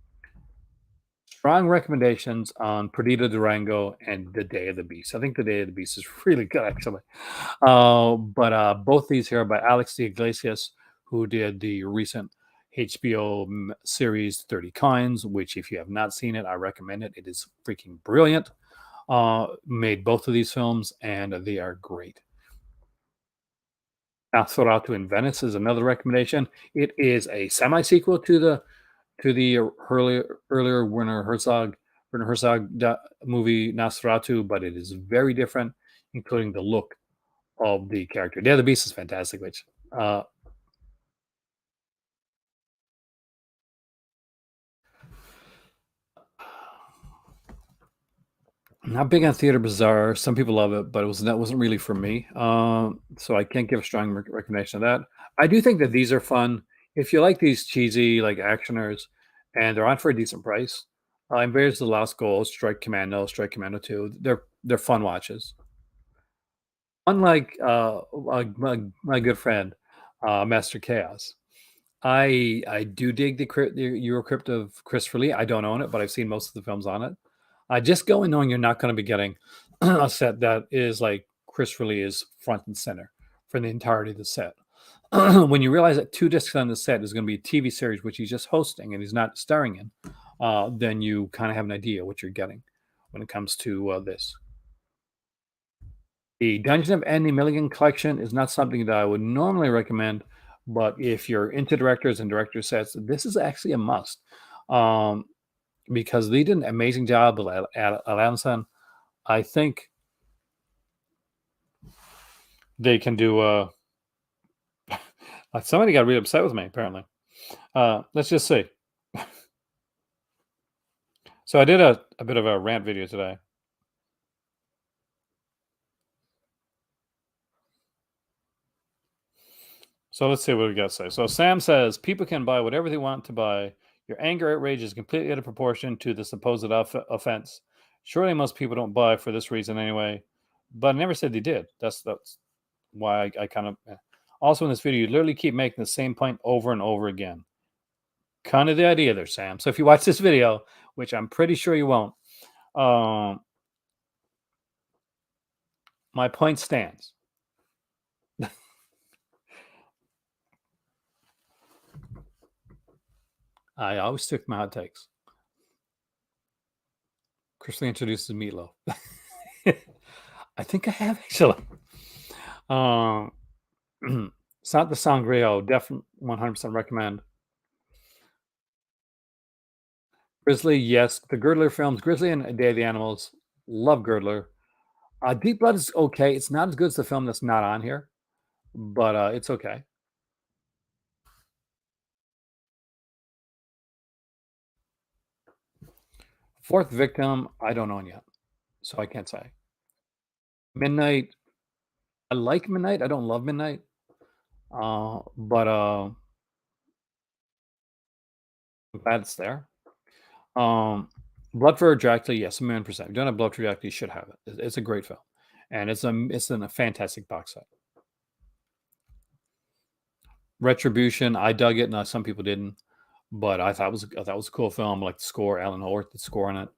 Strong recommendations on Perdita Durango and The Day of the Beast. I think The Day of the Beast is really good, actually. But both these here are by Alex de Iglesias, who did the recent HBO series 30 Kinds, which, if you have not seen it, I recommend it. It is freaking brilliant. Made both of these films, and they are great. Nosferatu in Venice is another recommendation. It is a semi-sequel to the earlier Werner Herzog movie Nosferatu, but it is very different, including the look of the character. Yeah, the Beast is fantastic, which I'm not big on Theater Bazaar. Some people love it, but that wasn't really for me. So I can't give a strong recommendation of that. I do think that these are fun. If you like these cheesy like actioners, and they're on for a decent price, Invaders of the Lost Gold, Strike Commando 2, they're fun watches. Unlike my good friend, Master Chaos, I do dig the Eurocrypt of Christopher Lee. I don't own it, but I've seen most of the films on it. Just go in knowing you're not going to be getting a set that is like Christopher Lee is front and center for the entirety of the set. When you realize that 2 discs on the set is going to be a TV series which he's just hosting and he's not starring in, then you kind of have an idea what you're getting when it comes to this. The Dungeon of Andy Milligan collection is not something that I would normally recommend, but if you're into directors and director sets, this is actually a must, um, because they did an amazing job with Alanson. I think they can do. Somebody got really upset with me, apparently. Let's just see. So I did a bit of a rant video today. So let's see what we got to say. So Sam says people can buy whatever they want to buy. Your anger outrage is completely out of proportion to the supposed offense. Surely most people don't buy for this reason anyway. But I never said they did. That's why I kind of. Also in this video, you literally keep making the same point over and over again. Kind of the idea there, Sam. So if you watch this video, which I'm pretty sure you won't, my point stands. I always stick to my hot takes. Chrisley introduces meatloaf. I think I have actually. It's not the Sangrio. Definitely 100% recommend. Grizzly, yes. The Girdler films, Grizzly and Day of the Animals. Love Girdler. Deep Blood is okay. It's not as good as the film that's not on here, but it's okay. Fourth Victim, I don't own yet, so I can't say. Midnight, I like Midnight. I don't love Midnight, but I'm glad it's there. Blood for Dracula, yes, 1,000,000%. If you don't have Blood for Dracula, you should have it. It's a great film, and it's in a fantastic box set. Retribution, I dug it. Now some people didn't, but I thought it was a cool film. I like the score, Alan Hort, the score on it.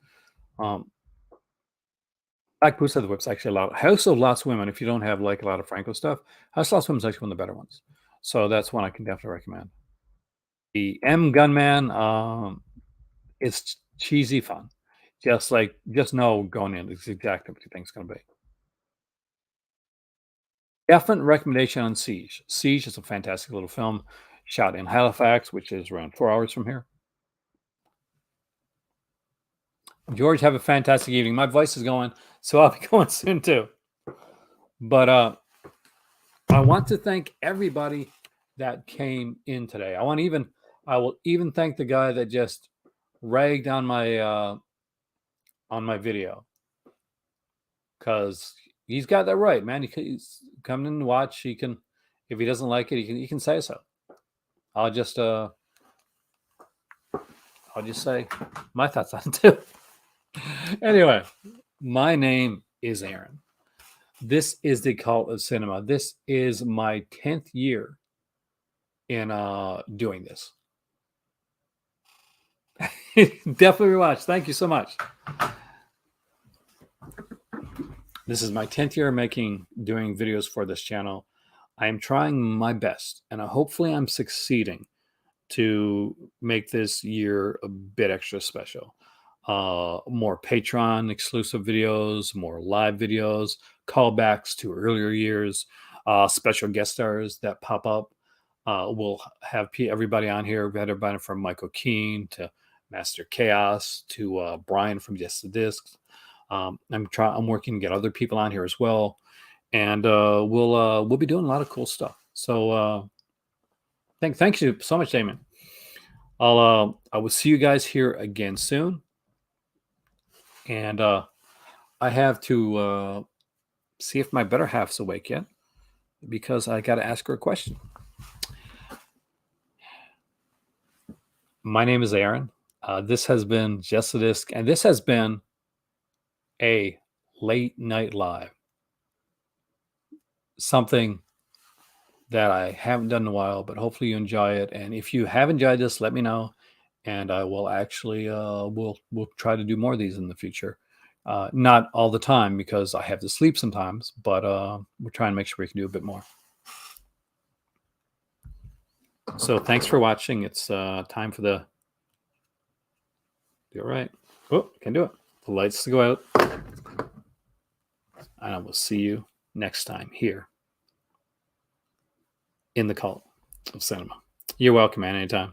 Black Boots of the Whip's actually a lot. House of Lost Women. If you don't have like a lot of Franco stuff, House of Lost Women is actually one of the better ones. So that's one I can definitely recommend. The M Gunman. It's cheesy fun. Just know going in, it's exactly what you think it's going to be. Definite recommendation on Siege. Siege is a fantastic little film shot in Halifax, which is around 4 hours from here. George, have a fantastic evening. My voice is going, so I'll be going soon too. But I want to thank everybody that came in today. I will even thank the guy that just ragged on my video, because he's got that right, man. He's coming in to watch. He can, if he doesn't like it, he can say so. I'll just say my thoughts on it too. Anyway, my name is Aaron. This is the Cult of Cinema. This is my 10th year in doing this. Definitely watch. Thank you so much. This is my 10th year doing videos for this channel. I am trying my best, and hopefully I'm succeeding to make this year a bit extra special. More Patreon exclusive videos, more live videos, callbacks to earlier years, special guest stars that pop up. We'll have everybody on here. We've had everybody from Michael Keane to Master Chaos to Brian from Just the Discs. I'm working to get other people on here as well, and we'll be doing a lot of cool stuff. So thank you so much, Damon. I will see you guys here again soon, and I have to see if my better half's awake yet, because I got to ask her a question. My name is Aaron. This has been Just a Disc, and this has been a late night live. Something that I haven't done in a while, but hopefully you enjoy it. And if you have enjoyed this, let me know, and I will actually we'll try to do more of these in the future. Not all the time, because I have to sleep sometimes, but we're trying to make sure we can do a bit more. So thanks for watching. It's time for the... All right. Oh, can do it. The lights to go out. And I will see you next time here in the Cult of Cinema. You're welcome, man. Anytime.